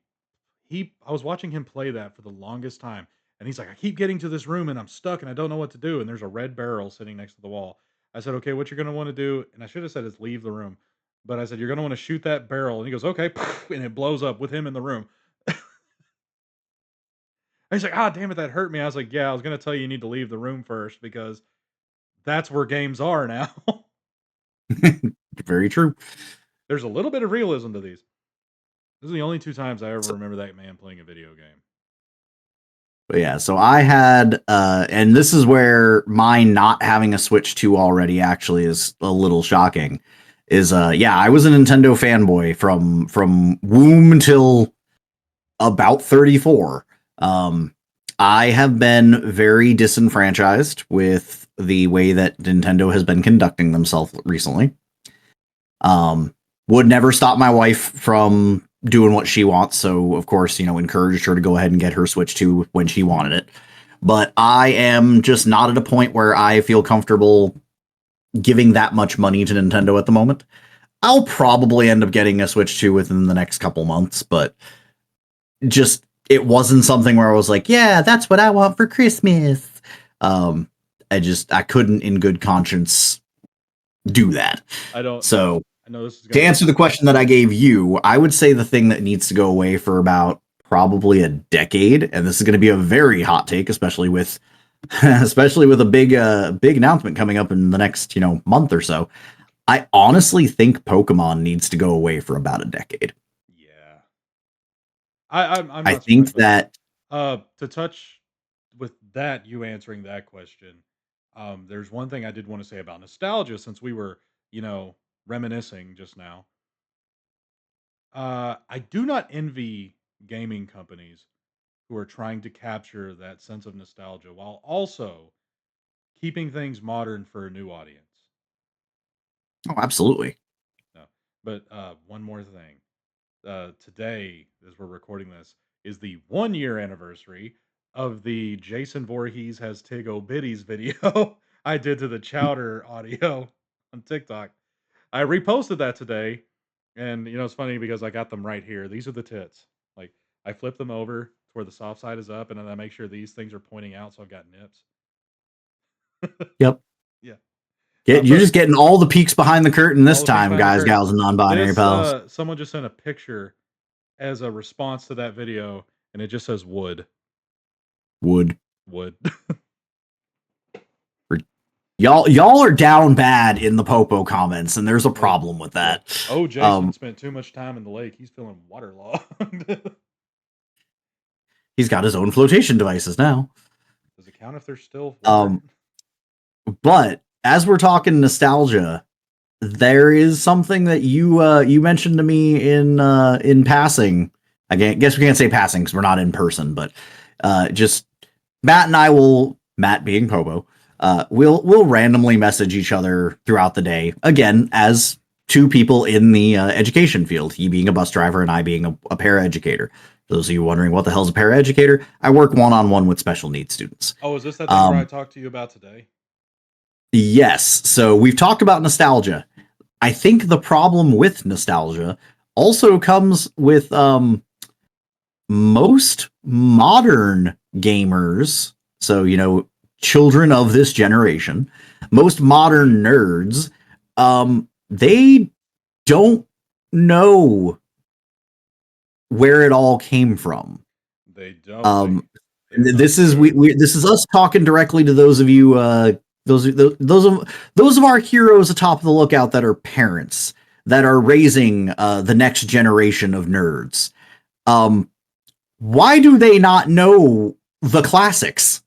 I was watching him play that for the longest time. And he's like, I keep getting to this room and I'm stuck and I don't know what to do. And there's a red barrel sitting next to the wall. I said, okay, what you're gonna want to do, and I should have said is leave the room. But I said, you're gonna want to shoot that barrel. And he goes, okay, and it blows up with him in the room. And he's like, ah, damn it, that hurt me. I was like, yeah, I was gonna tell you need to leave the room first because that's where games are now. Very true. There's a little bit of realism to these. These are the only two times I ever So, remember that man playing a video game. but yeah, so I had and this is where my not having a Switch 2 already actually is a little shocking. Is yeah, I was a Nintendo fanboy from womb till about 34. I have been very disenfranchised with the way that Nintendo has been conducting themselves recently. Would never stop my wife from doing what she wants, so of course, encouraged her to go ahead and get her Switch 2 when she wanted it. But I am just not at a point where I feel comfortable giving that much money to Nintendo at the moment. I'll probably end up getting a Switch 2 within the next couple months, but just it wasn't something where I was like, yeah, that's what I want for Christmas. I couldn't in good conscience do that. I don't. So I know this is to gonna. answer the question that I gave you, I would say the thing that needs to go away for about probably a decade, and this is going to be a very hot take, especially with especially with a big announcement coming up in the next month or so. I honestly think Pokemon needs to go away for about a decade. Yeah, I'm I not surprised think by that. that To touch with that, you answering that question. There's one thing I did want to say about nostalgia, since we were, you know, reminiscing just now. I do not envy gaming companies who are trying to capture that sense of nostalgia while also keeping things modern for a new audience. oh, absolutely. No, but one more thing. Today, as we're recording this, is the 1 year anniversary of the Jason Voorhees has Tig Biddies video I did to the Chowder audio on TikTok. I reposted that today, and it's funny because I got them right here. These are the tits. Like I flipped them over where the soft side is up, and then I make sure these things are pointing out, so I've got nips. Yep. Yeah. You're But just getting all the peeks behind the curtain this all the peeks time, behind the guys, curtain. gals, and non-binary pals. Someone just sent a picture as a response to that video, and it just says wood. Wood. Y'all are down bad in the Popo comments, and there's a problem with that. Oh, Jason spent too much time in the lake. He's feeling waterlogged. He's got his own flotation devices now. Does it count if they're still water? But as we're talking nostalgia, there is something that you mentioned to me in passing. I guess we can't say passing because we're not in person, but just Matt and I will, Matt being Popo, we'll randomly message each other throughout the day. Again, as two people in the education field, he being a bus driver and I being a paraeducator. For those of you wondering what the hell's a paraeducator, I work one-on-one with special needs students. Oh, is this that thing where I talked to you about today? Yes. So we've talked about nostalgia. I think the problem with nostalgia also comes with most modern gamers. So, children of this generation, most modern nerds, they don't know where it all came from. They don't. This is this is us talking directly to those of you, those of our heroes atop the lookout that are parents that are raising the next generation of nerds. Why do they not know the classics?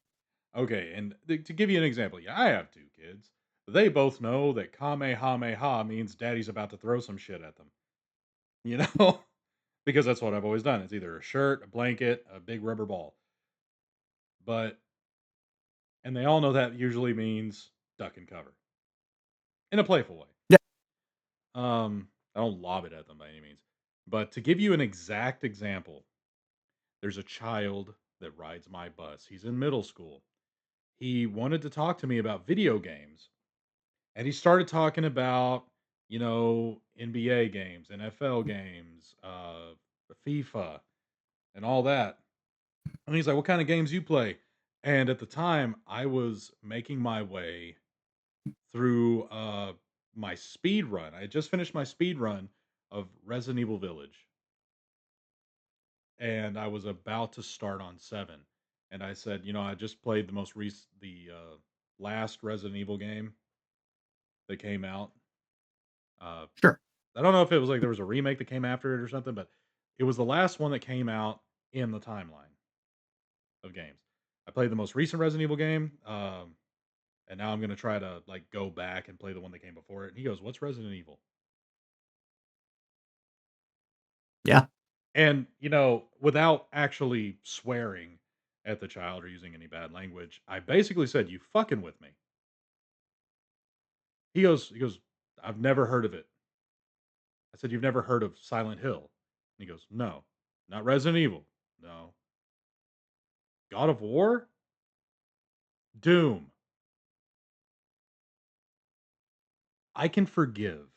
Okay, and to give you an example, yeah, I have 2 kids. They both know that Kamehameha means daddy's about to throw some shit at them. Because that's what I've always done. It's either a shirt, a blanket, a big rubber ball. And they all know that usually means duck and cover. In a playful way. Yeah. I don't lob it at them by any means. But to give you an exact example, there's a child that rides my bus. He's in middle school. He wanted to talk to me about video games. And he started talking about, NBA games, NFL games, FIFA, and all that. And he's like, "What kind of games you play?" And at the time, I was making my way through my speed run. I had just finished my speed run of Resident Evil Village, and I was about to start on 7. And I said, I just played the last Resident Evil game that came out. Sure. I don't know if it was like there was a remake that came after it or something, but it was the last one that came out in the timeline of games. I played the most recent Resident Evil game, and now I'm gonna try to go back and play the one that came before it. And he goes, "What's Resident Evil?" Yeah. And without actually swearing at the child or using any bad language, I basically said, "You fucking with me?" He goes, "I've never heard of it." I said, "You've never heard of Silent Hill?" And he goes, "No, not Resident Evil. No. God of War? Doom. I can forgive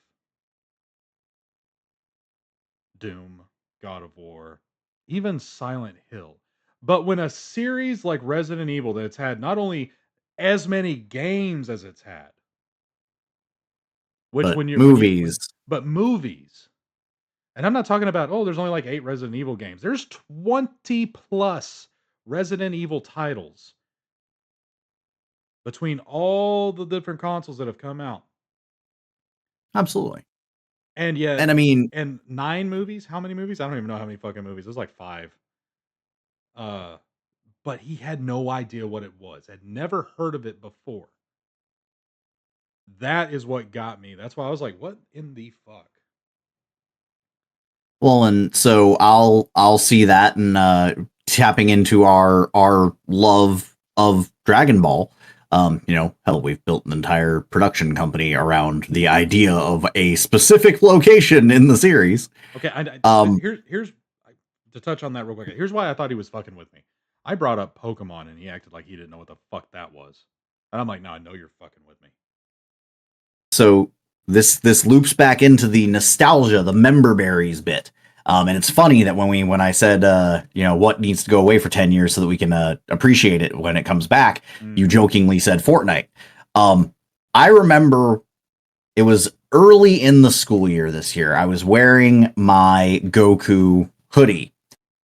Doom, God of War, even Silent Hill. But when a series like Resident Evil that's had not only as many games as it's had, which But when you movies. but movies. And I'm not talking about, there's only like 8 Resident Evil games. There's 20 plus Resident Evil titles between all the different consoles that have come out. Absolutely. And yet, and I mean, 9 movies? How many movies? I don't even know how many fucking movies. There's like 5. But he had no idea what it was. Had never heard of it before. That is what got me. That's why I was like, "What in the fuck?" Well, and so I'll see that and tapping into our love of Dragon Ball. Hell, we've built an entire production company around the idea of a specific location in the series. Okay, here's to touch on that real quick. Here's why I thought he was fucking with me. I brought up Pokemon and he acted like he didn't know what the fuck that was. And I'm like, "No, I know you're fucking with me." So this loops back into the nostalgia, the member berries bit. And it's funny that when I said, what needs to go away for 10 years so that we can appreciate it when it comes back, you jokingly said Fortnite. I remember it was early in the school year this year. I was wearing my Goku hoodie.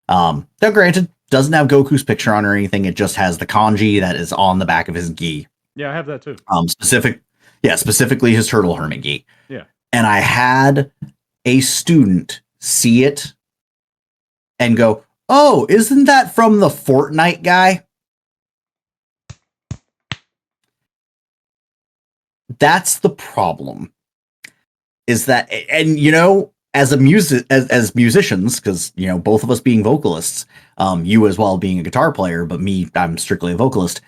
Now, granted, doesn't have Goku's picture on or anything. It just has the kanji that is on the back of his gi. Yeah, I have that too. Specifically his Turtle Hermit gi. Yeah. And I had a student see it and go, "Oh, isn't that from the Fortnite guy?" That's the problem. Is that, and as musicians, because both of us being vocalists, you as well being a guitar player, but me, I'm strictly a vocalist.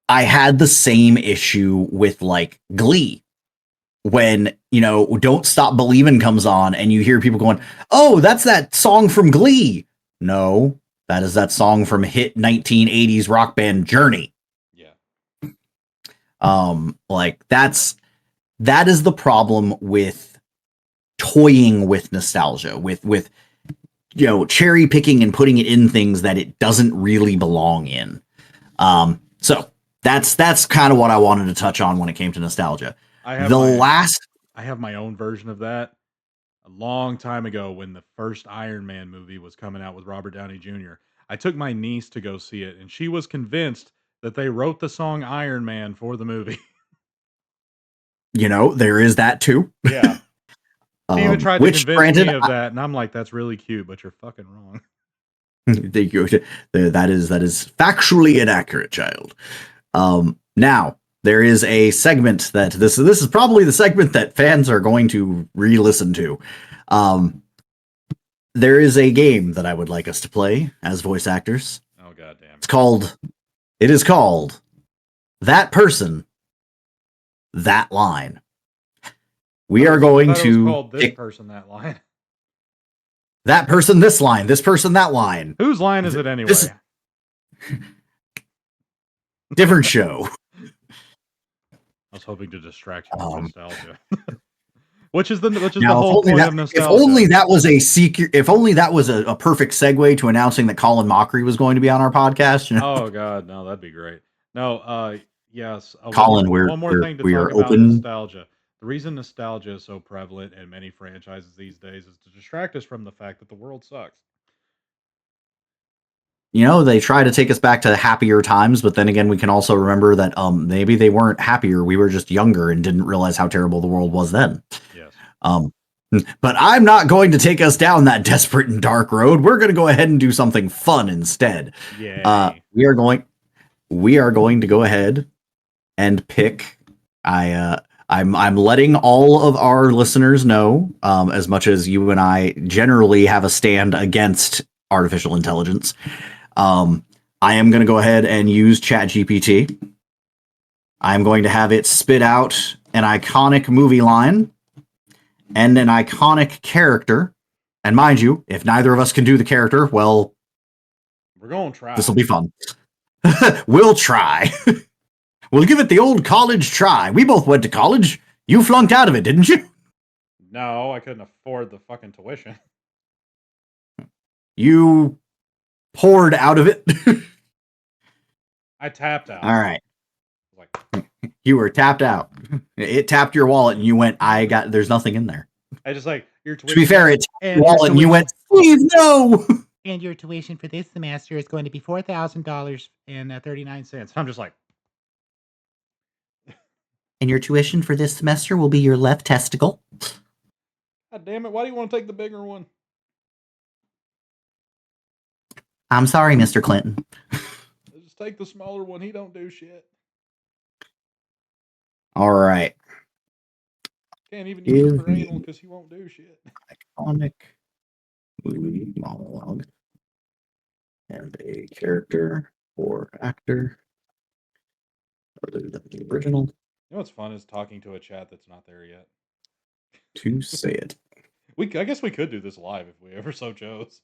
I had the same issue with like Glee. When, Don't Stop Believin' comes on and you hear people going, "Oh, that's that song from Glee." No, that is that song from hit 1980s rock band Journey. Yeah. That is the problem with toying with nostalgia, with cherry picking and putting it in things that it doesn't really belong in. So that's kind of what I wanted to touch on when it came to nostalgia. I have my own version of that. A long time ago, when the first Iron Man movie was coming out with Robert Downey Jr., I took my niece to go see it, and she was convinced that they wrote the song Iron Man for the movie. There is that too. Yeah. She even tried to convince me of that, and I'm like, "That's really cute, but you're fucking wrong." That is factually inaccurate, child. Now, there is a segment that this is probably the segment that fans are going to re-listen to. There is a game that I would like us to play as voice actors. Oh, goddamn. It is called That Person, That Line. We are going to this person, that line. That person, this line. This person, that line. Whose line is it anyway? Different show. I was hoping to distract you from nostalgia. Which is the whole point of nostalgia. If only that was a secret. If only that was a perfect segue to announcing that Colin Mockery was going to be on our podcast. Oh God, no, that'd be great. No, yes. Colin, one more thing to talk about nostalgia. The reason nostalgia is so prevalent in many franchises these days is to distract us from the fact that the world sucks. They try to take us back to happier times, but then again, we can also remember that maybe they weren't happier. We were just younger and didn't realize how terrible the world was then. Yes. But I'm not going to take us down that desperate and dark road. We're going to go ahead and do something fun instead. Yeah. We are going to go ahead and pick. I'm letting all of our listeners know, as much as you and I generally have a stand against artificial intelligence. I am going to go ahead and use ChatGPT. I'm going to have it spit out an iconic movie line and an iconic character. And mind you, if neither of us can do the character, well, we're going to try. This will be fun. We'll try. We'll give it the old college try. We both went to college. You flunked out of it, didn't you? No, I couldn't afford the fucking tuition. You poured out of it. I tapped out. All right. You were tapped out. It tapped your wallet and you went, there's nothing in there. I just your tuition. To be fair, it tapped your wallet and you went, please no. And your tuition for this semester is going to be $4,000.39. I'm just like. And your tuition for this semester will be your left testicle. God damn it. Why do you want to take the bigger one? I'm sorry, Mr. Clinton. Just take the smaller one. He don't do shit. All right. Can't even use it for anal because he won't do shit. Iconic movie monologue. And a character or actor other than the original. You know what's fun is talking to a chat that's not there yet. To say it. I guess we could do this live if we ever so chose.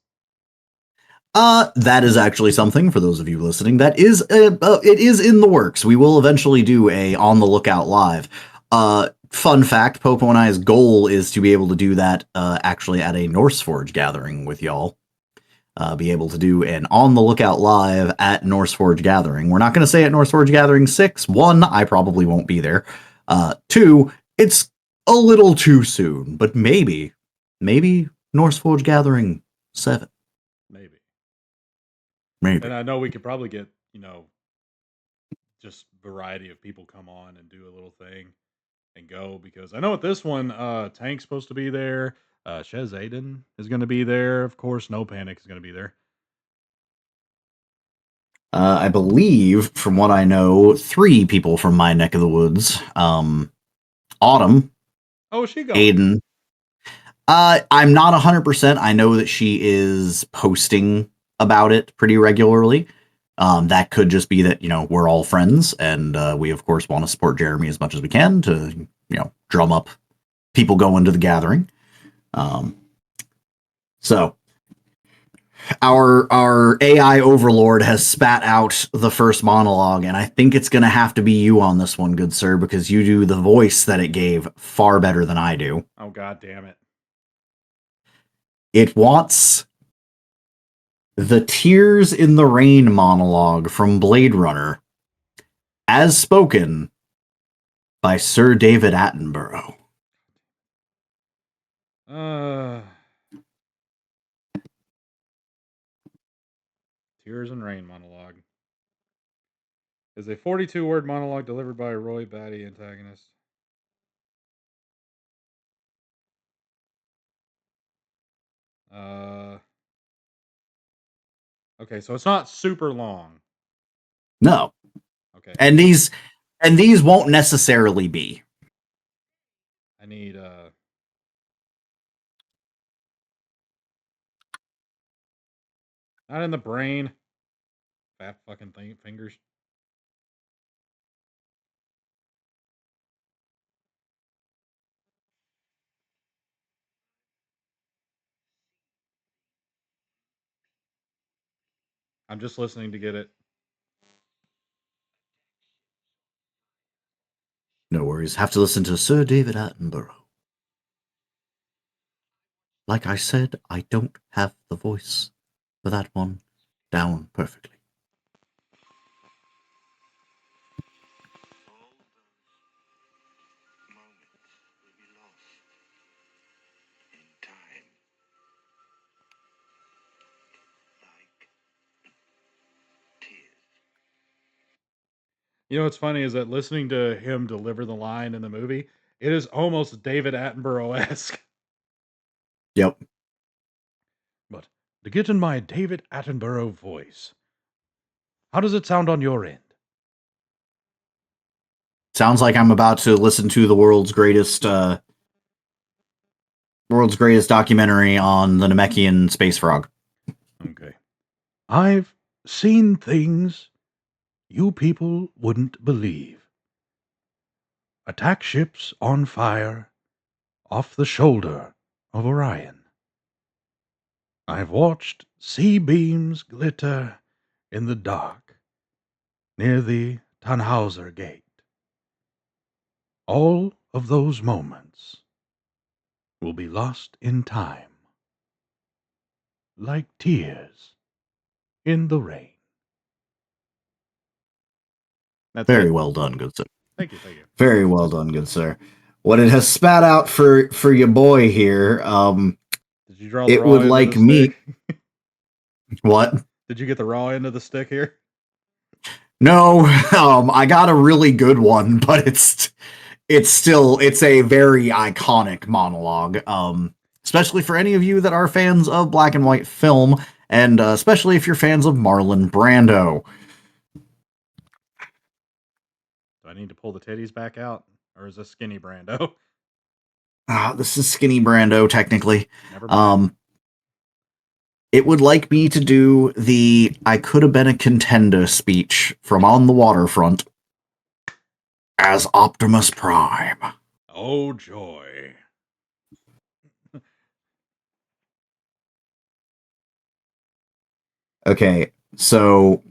That is actually something for those of you listening. That is, it is in the works. We will eventually do a on the lookout live. Fun fact, Popo and I's goal is to be able to do that actually at a Norseforge gathering with y'all. Be able to do an On the Lookout live at Norseforge Gathering. We're not going to say at Norseforge Gathering 6. 1, I probably won't be there. 2, it's a little too soon, but maybe Norseforge Gathering 7. Maybe. Maybe. And I know we could probably get, just variety of people come on and do a little thing and go, because I know at this one, Tank's supposed to be there. Shez Aiden is going to be there. Of course, No Panic is going to be there. I believe, from what I know, 3 people from my neck of the woods. Autumn. Oh, is she going? Aiden. I'm not 100%. I know that she is posting about it pretty regularly. That could just be that, we're all friends, and we, of course, want to support Jeremy as much as we can to, drum up people going to the gathering. So our AI overlord has spat out the first monologue, and I think it's going to have to be you on this one, good sir, because you do the voice that it gave far better than I do. Oh, God damn it. It wants the Tears in the Rain monologue from Blade Runner, as spoken by Sir David Attenborough. Tears and Rain monologue is a 42-word monologue delivered by a Roy Batty antagonist. Okay, so it's not super long. No. Okay. And these won't necessarily be. I need not in the brain. Fat fucking fingers. I'm just listening to get it. No worries. Have to listen to Sir David Attenborough. Like I said, I don't have the voice for that one down perfectly. You know what's funny is that listening to him deliver the line in the movie, it is almost David Attenborough-esque. Yep. But to get in my David Attenborough voice, how does it sound on your end? Sounds like I'm about to listen to the world's greatest documentary on the Namekian space frog. Okay. I've seen things you people wouldn't believe. Attack ships on fire off the shoulder of Orion. I've watched sea beams glitter in the dark near the Tannhauser Gate. All of those moments will be lost in time, like tears in the rain. That's Very it. well done, good sir. Thank you. Very well done, good sir. What it has spat out for your boy here, did you draw the it raw would end like of the me. stick? What? Did you get the raw end of the stick here? No, I got a really good one, but it's a very iconic monologue. Especially for any of you that are fans of black and white film, and especially if you're fans of Marlon Brando. Do I need to pull the titties back out, or is this skinny Brando? This is skinny Brando, technically. Never mind. It would like me to do the "I could have been a contender" speech from On the Waterfront as Optimus Prime. Oh joy. Okay, so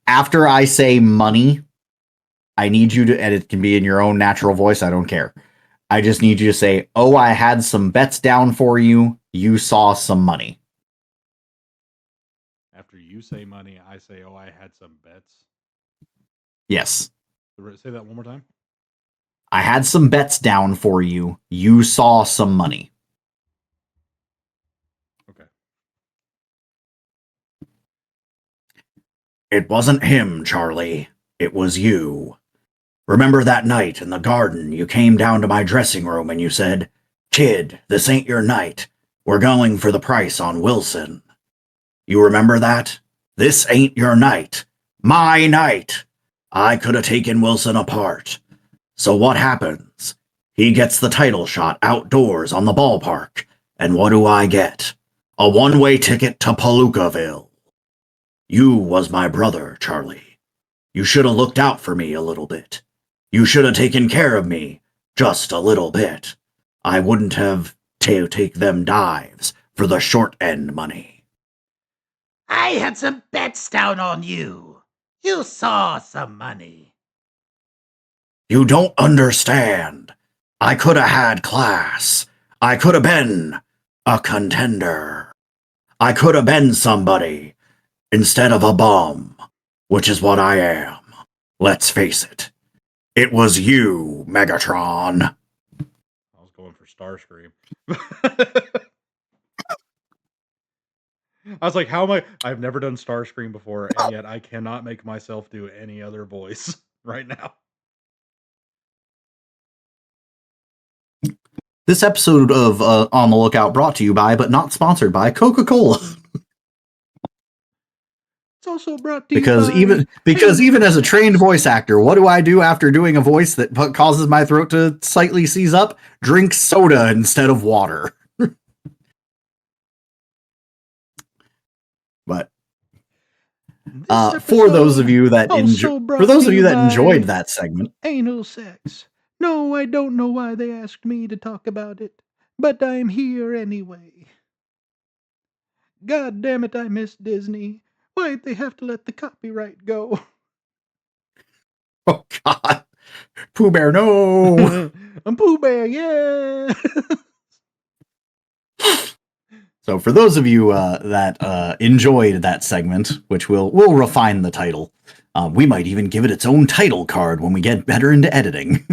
after I say money, I need you to, and it can be in your own natural voice, I don't care. I just need you to say, "Oh, I had some bets down for you. You saw some money." After you say money, I say, "Oh, I had some bets." Yes. Say that one more time. I had some bets down for you. You saw some money. Okay. It wasn't him, Charlie. It was you. Remember that night in the garden, you came down to my dressing room and you said, "Kid, this ain't your night. We're going for the price on Wilson." You remember that? This ain't your night. My night. I could have taken Wilson apart. So what happens? He gets the title shot outdoors on the ballpark. And what do I get? A one-way ticket to Palookaville. You was my brother, Charlie. You should have looked out for me a little bit. You should have taken care of me just a little bit. I wouldn't have to take them dives for the short end money. I had some bets down on you. You saw some money. You don't understand. I could have had class. I could have been a contender. I could have been somebody instead of a bum, which is what I am. Let's face it. It was you, Megatron. I was going for Starscream. I was like, how am I? I've never done Starscream before, and yet I cannot make myself do any other voice right now. This episode of On the Lookout brought to you by, but not sponsored by, Coca-Cola. It's also brought to because you even as a trained voice actor, what do I do after doing a voice that causes my throat to slightly seize up? Drink soda instead of water. But for those of you that enjoyed that segment, anal sex. No, I don't know why they asked me to talk about it, but I'm here anyway. God damn it, I miss Disney. Why'd they have to let the copyright go? Oh God, Pooh Bear, no! I'm Pooh Bear, yeah. So for those of you that enjoyed that segment, which we'll refine the title, we might even give it its own title card when we get better into editing.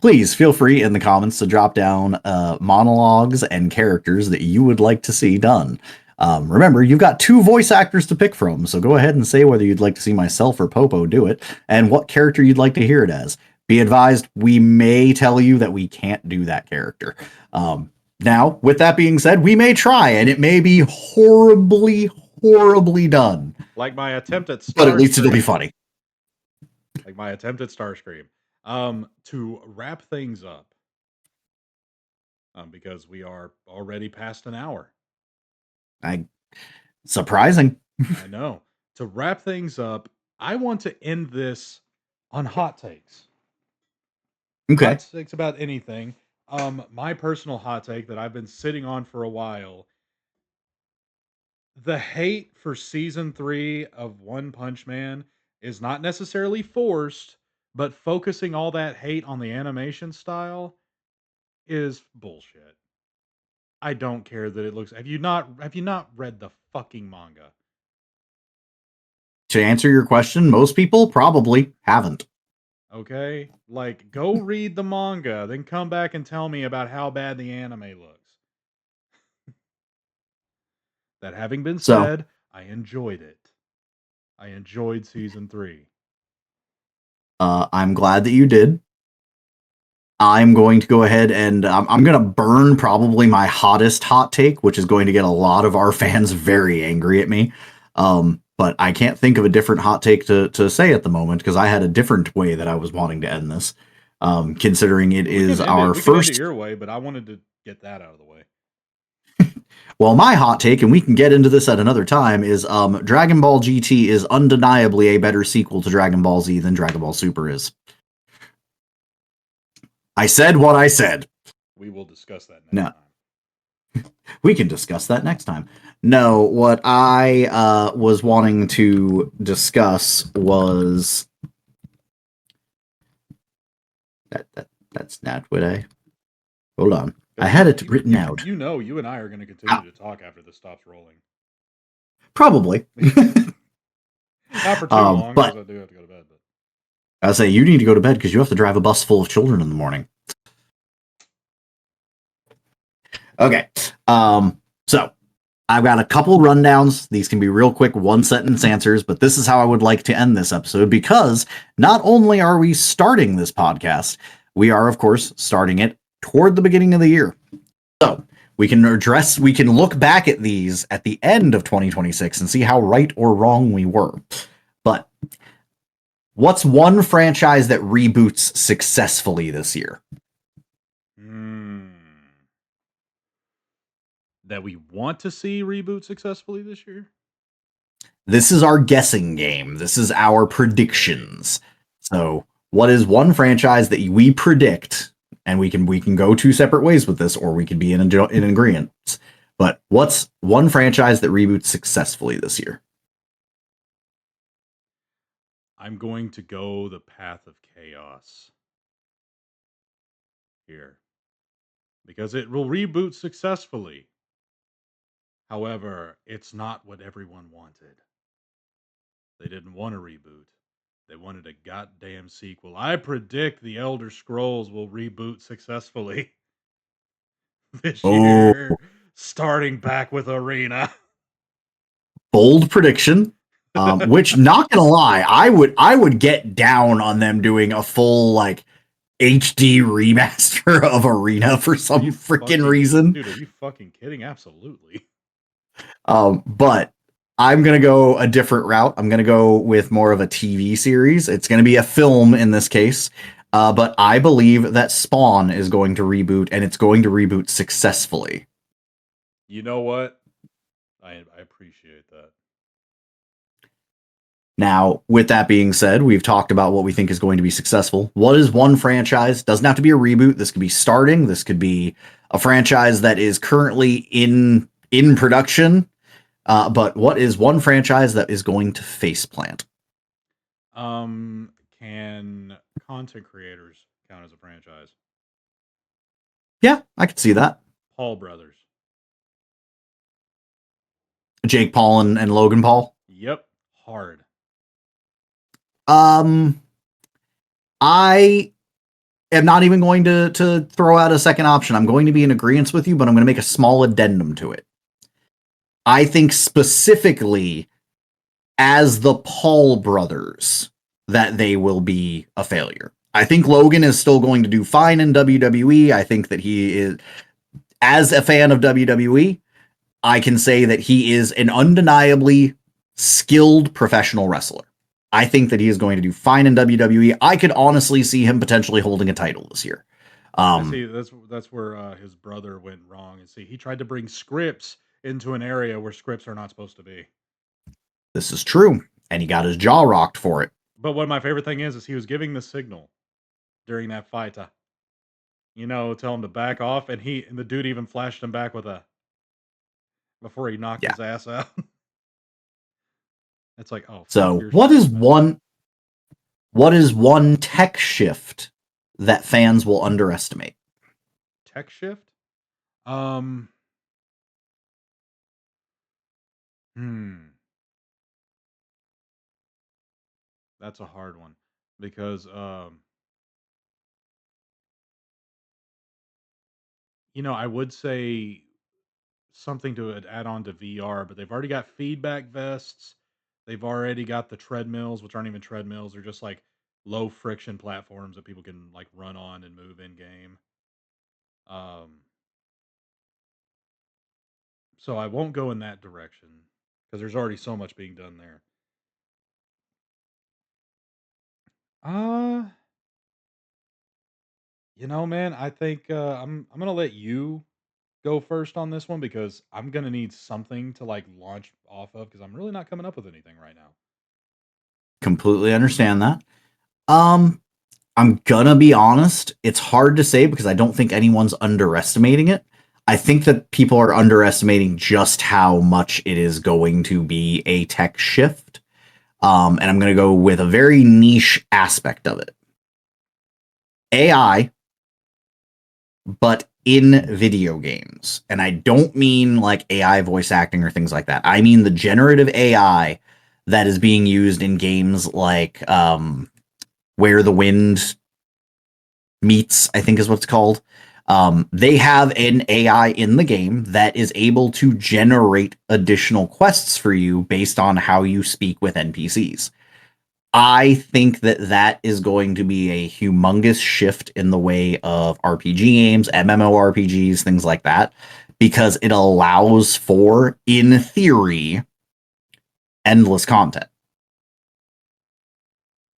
Please feel free in the comments to drop down monologues and characters that you would like to see done. Remember, you've got 2 voice actors to pick from, so go ahead and say whether you'd like to see myself or Popo do it, and what character you'd like to hear it as. Be advised, we may tell you that we can't do that character. Now, with that being said, we may try, and it may be horribly, horribly done. Like my attempt at Starscream. But at least it'll be funny. Like my attempt at Starscream. To wrap things up, because we are already past an hour. Surprising. I know. To wrap things up, I want to end this on hot takes. Okay. Hot takes about anything. My personal hot take that I've been sitting on for a while. The hate for season 3 of One Punch Man is not necessarily forced, but focusing all that hate on the animation style is bullshit. I don't care that it looks. Have you not read the fucking manga? To answer your question, most people probably haven't. Okay? Like, go read the manga, then come back and tell me about how bad the anime looks. That having been said, I enjoyed it. I enjoyed season 3. I'm glad that you did. I'm going to go ahead and I'm going to burn probably my hottest hot take, which is going to get a lot of our fans very angry at me. But I can't think of a different hot take to say at the moment because I had a different way that I was wanting to end this. Considering it is our first. End it your way, but I wanted to get that out of the way. Well, my hot take, and we can get into this at another time, is Dragon Ball GT is undeniably a better sequel to Dragon Ball Z than Dragon Ball Super is. I said what I said. We will discuss that next time. We can discuss that next time. No, what I was wanting to discuss was That's not what I... Hold on. I had it written out. You know, you and I are going to continue to talk after this stops rolling. Probably. Not for too long, because I do have to go to bed. But I say you need to go to bed because you have to drive a bus full of children in the morning. Okay. So I've got a couple rundowns. These can be real quick, one-sentence answers, but this is how I would like to end this episode, because not only are we starting this podcast, we are, of course, starting it toward the beginning of the year. So we can look back at these at the end of 2026 and see how right or wrong we were. But what's one franchise that reboots successfully this year? That we want to see reboot successfully this year? This is our guessing game. This is our predictions. So what is one franchise that we predict, and we can go two separate ways with this, or we can be in agreement. But what's one franchise that reboots successfully this year? I'm going to go the path of chaos here, because it will reboot successfully. However, it's not what everyone wanted. They didn't want a reboot. They wanted a goddamn sequel. I predict the Elder Scrolls will reboot successfully this year, starting back with Arena. Bold prediction. Which, not gonna lie, I would get down on them doing a full like HD remaster of Arena for some freaking reason. Dude, are you fucking kidding? Absolutely. But I'm going to go a different route. I'm going to go with more of a TV series. It's going to be a film in this case. But I believe that Spawn is going to reboot, and it's going to reboot successfully. You know what? I appreciate that. Now, with that being said, we've talked about what we think is going to be successful. What is one franchise? Doesn't have to be a reboot. This could be starting. This could be a franchise that is currently in production. But what is one franchise that is going to faceplant? Can content creators count as a franchise? Yeah, I could see that. Paul brothers. Jake Paul and Logan Paul? Yep. Hard. I am not even going to throw out a second option. I'm going to be in agreement with you, but I'm going to make a small addendum to it. I think specifically as the Paul brothers that they will be a failure. I think Logan is still going to do fine in WWE. I think that he is, as a fan of WWE, I can say that he is an undeniably skilled professional wrestler. I think that he is going to do fine in WWE. I could honestly see him potentially holding a title this year. See, that's where his brother went wrong. And see, he tried to bring scripts into an area where scripts are not supposed to be. This is true, and he got his jaw rocked for it. But what my favorite thing is he was giving the signal during that fight to, tell him to back off, and the dude even flashed him back with before he knocked his ass out. It's like, oh. So what is one tech shift that fans will underestimate? Tech shift? That's a hard one because I would say something to add on to VR, but they've already got feedback vests. They've already got the treadmills, which aren't even treadmills. They're just like low friction platforms that people can like run on and move in game. So I won't go in that direction because there's already so much being done there. Man, I think I'm gonna let you go first on this one because I'm gonna need something to like launch off of because I'm really not coming up with anything right now. Completely understand that. I'm gonna be honest. It's hard to say because I don't think anyone's underestimating it. I think that people are underestimating just how much it is going to be a tech shift. And I'm going to go with a very niche aspect of it. AI, but in video games. And I don't mean like AI voice acting or things like that. I mean the generative AI that is being used in games like Where the Wind Meets, I think is what it's called. They have an AI in the game that is able to generate additional quests for you based on how you speak with NPCs. I think that that is going to be a humongous shift in the way of RPG games, MMORPGs, things like that, because it allows for, in theory, endless content.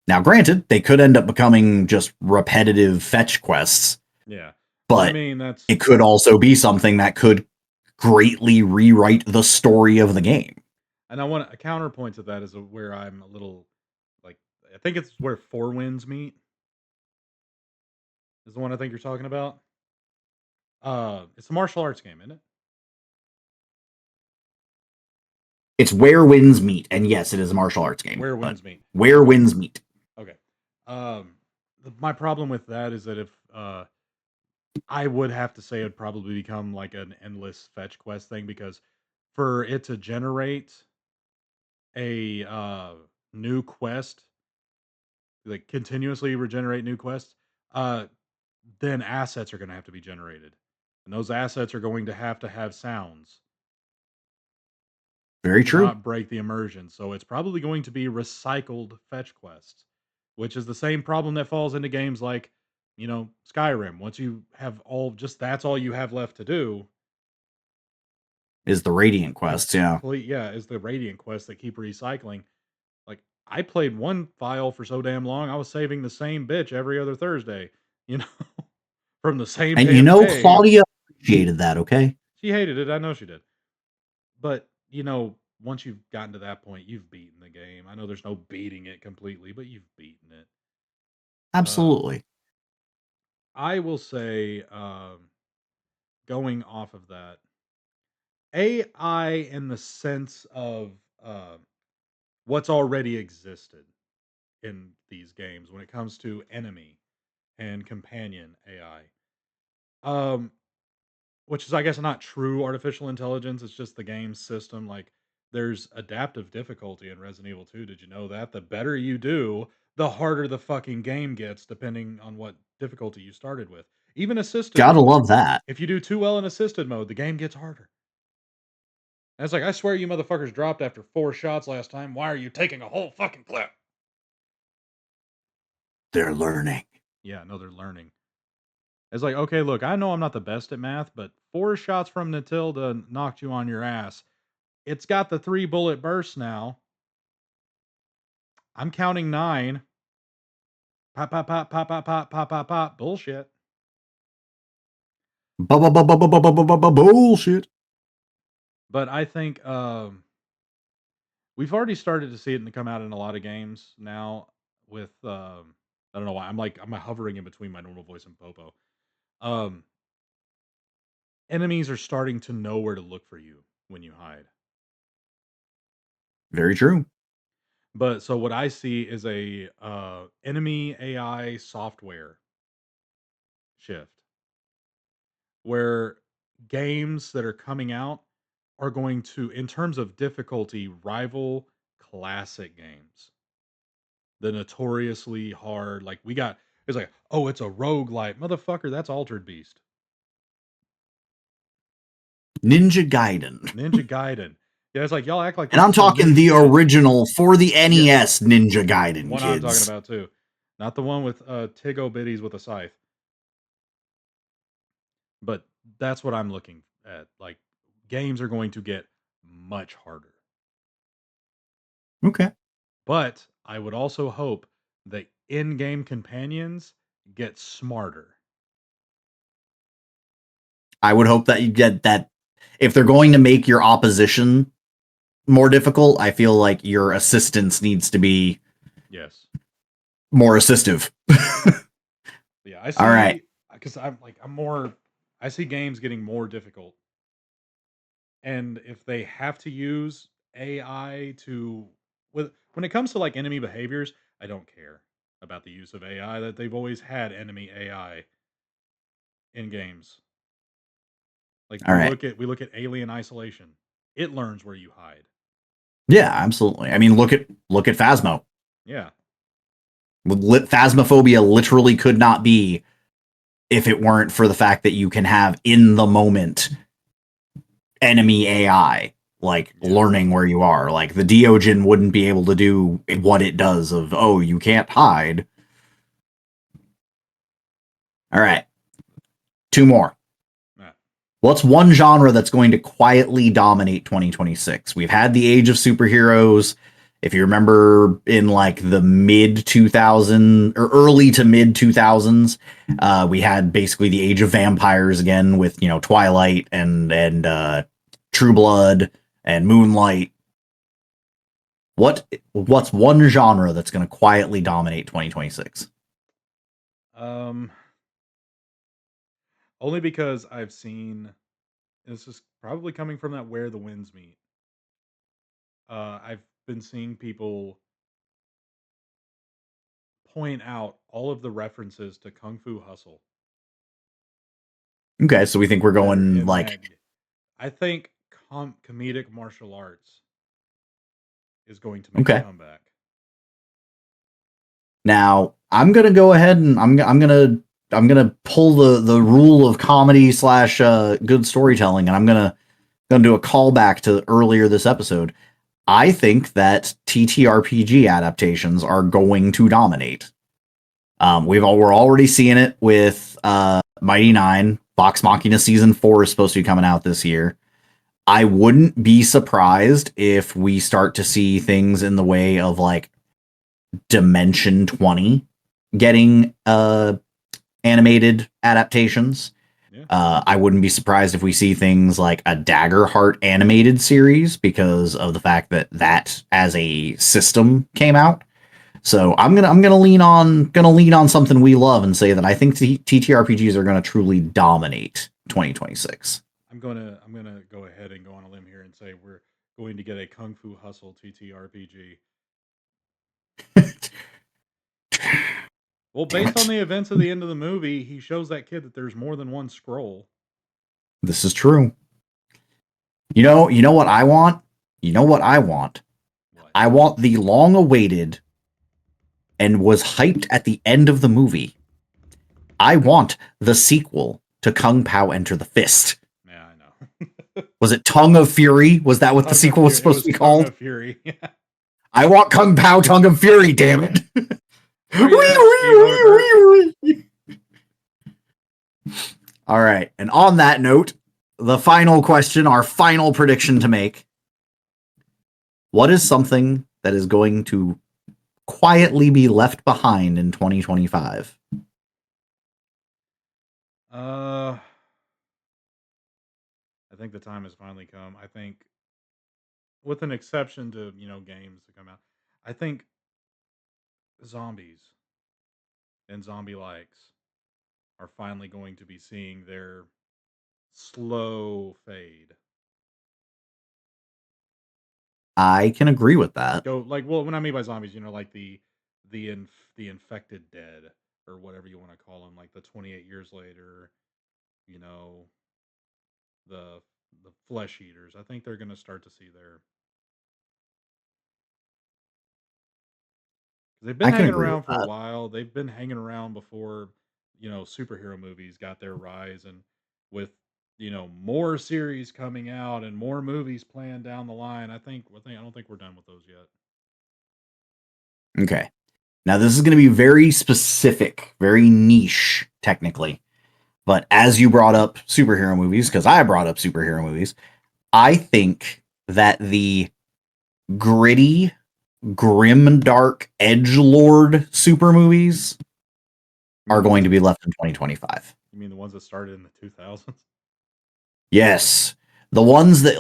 Now, granted, they could end up becoming just repetitive fetch quests. Yeah. But I mean, it could also be something that could greatly rewrite the story of the game. And I want a counterpoint to that is where I'm a little like I think it's where Four Winds meet. Is the one I think you're talking about. It's a martial arts game, isn't it? It's Where Winds Meet, and yes, it is a martial arts game. Where Winds Meet. Where Winds Meet. Okay. My problem with that is that if I would have to say it'd probably become like an endless fetch quest thing because for it to generate a new quest, like continuously regenerate new quests, uh, then assets are going to have to be generated, and those assets are going to have sounds. Very To true. not break the immersion. So it's probably going to be recycled fetch quests, which is the same problem that falls into games like, Skyrim. Once you have that's all you have left to do. Is the Radiant quests, yeah. Is the Radiant quests that keep recycling. Like, I played one file for so damn long, I was saving the same bitch every other Thursday, you know, from the same And damn page. Claudia appreciated that, okay? She hated it. I know she did. But, once you've gotten to that point, you've beaten the game. I know there's no beating it completely, but you've beaten it. Absolutely. I will say, going off of that, AI in the sense of what's already existed in these games when it comes to enemy and companion AI. Um, Which is, I guess, not true artificial intelligence. It's just the game system. Like, there's adaptive difficulty in Resident Evil 2. Did you know that? The better you do, the harder the fucking game gets, depending on what difficulty you started with. Even assisted Gotta mode. love that. If you do too well in assisted mode, the game gets harder. And it's like, I swear you motherfuckers dropped after 4 shots last time. Why are you taking a whole fucking clip? They're learning. Yeah, no, they're learning. It's like, okay, look, I know I'm not the best at math, but 4 shots from Natilda knocked you on your ass. It's got the 3 bullet bursts now. I'm counting 9. Pop, pop, pop, pop, pop, pop, pop, pop, pop. Bullshit. Bullshit. But I think we've already started to see it come out in a lot of games now with I don't know why. I'm hovering in between my normal voice and Popo. Um Enemies are starting to know where to look for you when you hide. Very true. But so what I see is a enemy AI software shift where games that are coming out are going to, in terms of difficulty, rival classic games. The notoriously hard, like it's like, oh, it's a roguelite. Motherfucker, that's Altered Beast. Ninja Gaiden. Ninja Gaiden. Yeah, it's like y'all act like And this I'm is some talking new the shit. original for the NES Ninja The Gaiden, one I'm talking kids. about too. Not the one with Tiggo Bitties with a scythe. But that's what I'm looking at. Like, games are going to get much harder. Okay. But I would also hope that in-game companions get smarter. I would hope that you get that if they're going to make your opposition more difficult, I feel like your assistance needs to be more assistive. Yeah, I All right. see, because I see games getting more difficult. And if they have to use AI when it comes to like enemy behaviors, I don't care. about the use of AI, that they've always had enemy AI in games. Like we look at Alien Isolation. It learns where you hide. Yeah, absolutely. I mean, look at Phasmo. Yeah. Phasmophobia literally could not be if it weren't for the fact that you can have in the moment enemy AI learning where you are. Like the Deogen wouldn't be able to do what it does of, oh, you can't hide. All right. 2 more. What's one genre that's going to quietly dominate 2026? We've had the age of superheroes. If you remember in like the mid 2000s or early to mid 2000s, we had basically the age of vampires again with, Twilight and True Blood and Moonlight. What's one genre that's going to quietly dominate 2026? Only because I've seen, this is probably coming from that Where the Winds Meet. I've been seeing people point out all of the references to Kung Fu Hustle. Okay, so we think we're going I think comedic martial arts is going to make a comeback. Now, I'm gonna go ahead and I'm gonna pull the rule of comedy / good storytelling, and I'm gonna do a callback to earlier this episode. I think that TTRPG adaptations are going to dominate. We're already seeing it with Mighty Nine. Vox Machina season 4 is supposed to be coming out this year. I wouldn't be surprised if we start to see things in the way of like Dimension 20 getting animated adaptations. Yeah. I wouldn't be surprised if we see things like a Daggerheart animated series because of the fact that as a system came out. So I'm gonna lean on something we love and say that I think TTRPGs are gonna truly dominate 2026. I'm gonna go ahead and go on a limb here and say we're going to get a Kung Fu Hustle TTRPG. Well, based on the events of the end of the movie, he shows that kid that there's more than one scroll. This is true. You know what I want? What? I want the long-awaited and was hyped at the end of the movie. I want the sequel to Kung Pao Enter the Fist. Yeah, I know. Was it Tongue of Fury? Was that what the sequel was supposed to be called? Tongue of Fury. I want Kung Pao Tongue of Fury, damn it. All right. And on that note, the final question, our final prediction to make. What is something that is going to quietly be left behind in 2025? I think the time has finally come. I think, with an exception to, games that come out, I think zombies and zombie likes are finally going to be seeing their slow fade. I can agree with that. Go when I mean by zombies, like the infected dead or whatever you want to call them, like the 28 years later, the flesh eaters. I think they're going to start to see their. They've been hanging around for a while. They've been hanging around before, superhero movies got their rise, and with more series coming out and more movies planned down the line, I don't think we're done with those yet. Okay. Now this is going to be very specific, very niche, technically. But as you brought up superhero movies, because I brought up superhero movies, I think that the gritty, grim, dark, edgelord super movies are going to be left in 2025. You mean the ones that started in the 2000s? Yes. The ones that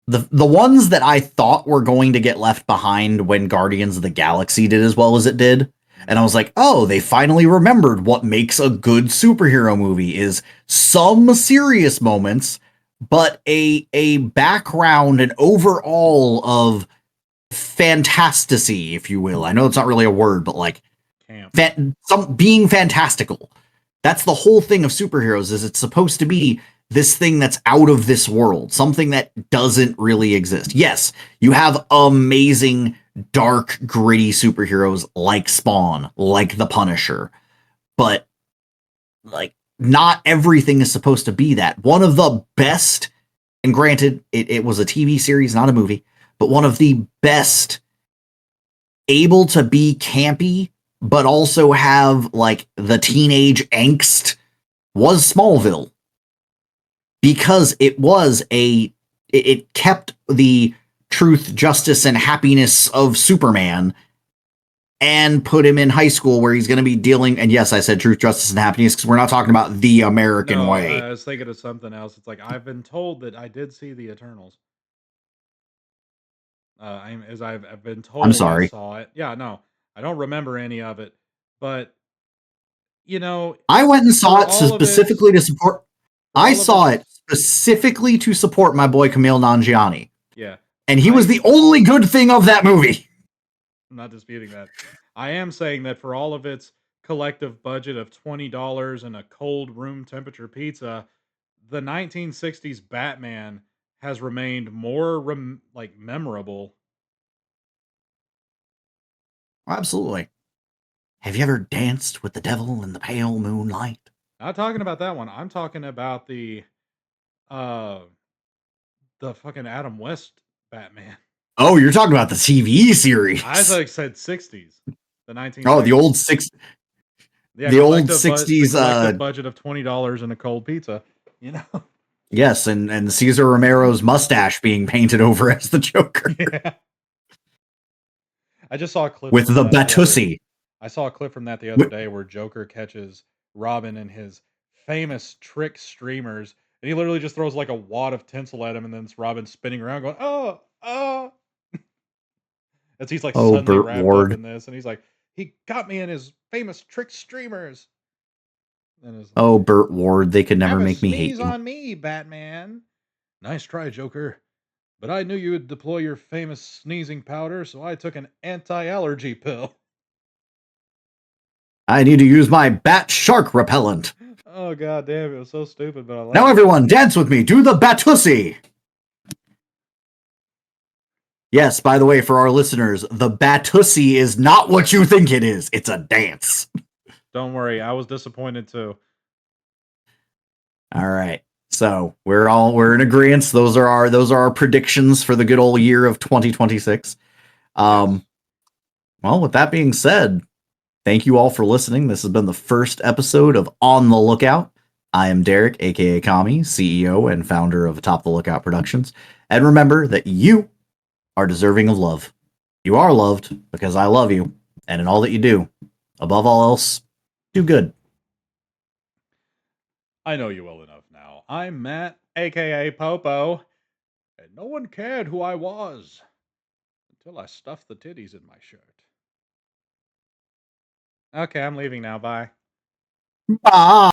the ones that I thought were going to get left behind when Guardians of the Galaxy did as well as it did. And I was like, oh, they finally remembered what makes a good superhero movie is some serious moments, but a background and overall of fantasy, if you will. I know it's not really a word, but like being fantastical. That's the whole thing of superheroes, is it's supposed to be this thing that's out of this world, something that doesn't really exist. Yes, you have amazing, dark, gritty superheroes like Spawn, like the Punisher, but like not everything is supposed to be that. One of the best, and granted, it was a TV series, not a movie, but one of the best able to be campy, but also have like the teenage angst was Smallville. Because it kept the truth, justice, and happiness of Superman and put him in high school where he's going to be dealing. And yes, I said truth, justice, and happiness because we're not talking about the American way. I was thinking of something else. It's like, I've been told that I did see the Eternals. I've been told. I'm sorry. I saw it. Yeah, no, I don't remember any of it, but you know, I went and saw it specifically to support. I saw it specifically to support my boy Kumail Nanjiani. Yeah, and he was the only good thing of that movie. I'm not disputing that. I am saying that for all of its collective budget of $20 and a cold room temperature pizza, the 1960s Batman has remained more memorable. Absolutely. Have you ever danced with the devil in the pale moonlight? Not talking about that one. I'm talking about the fucking Adam West Batman. Oh, you're talking about the TV series. I thought it said 60s. The 1960s. Oh, the old six. Yeah, the old 60s budget of $20 and a cold pizza, you know. Yes, and Cesar Romero's mustache being painted over as the Joker. Yeah. I just saw a clip with the Batusi. I saw a clip from that the other day where Joker catches Robin and his famous trick streamers, and he literally just throws like a wad of tinsel at him, and then it's Robin spinning around going, "Oh, oh!" As he's like suddenly Burt wrapped Ward. up in this, and he's like, "He got me in his famous trick streamers." Oh, Burt Ward, they could never make me hate you. Sneeze on me, Batman. Nice try, Joker. But I knew you would deploy your famous sneezing powder, so I took an anti-allergy pill. I need to use my bat shark repellent. Oh, god damn, it was so stupid, but I like now everyone, dance with me. Do the Batusi. Yes, by the way, for our listeners, the Batusi is not what you think it is. It's a dance. Don't worry, I was disappointed too. All right. So we're in agreement. Those are our predictions for the good old year of 2026. Well, with that being said, thank you all for listening. This has been the first episode of On the Lookout. I am Derek, aka Kami, CEO and founder of Atop the Lookout Productions. And remember that you are deserving of love. You are loved because I love you. And in all that you do, above all else, do good. I know you well enough now. I'm Matt, aka Popo, and no one cared who I was until I stuffed the titties in my shirt. Okay, I'm leaving now. Bye. Bye.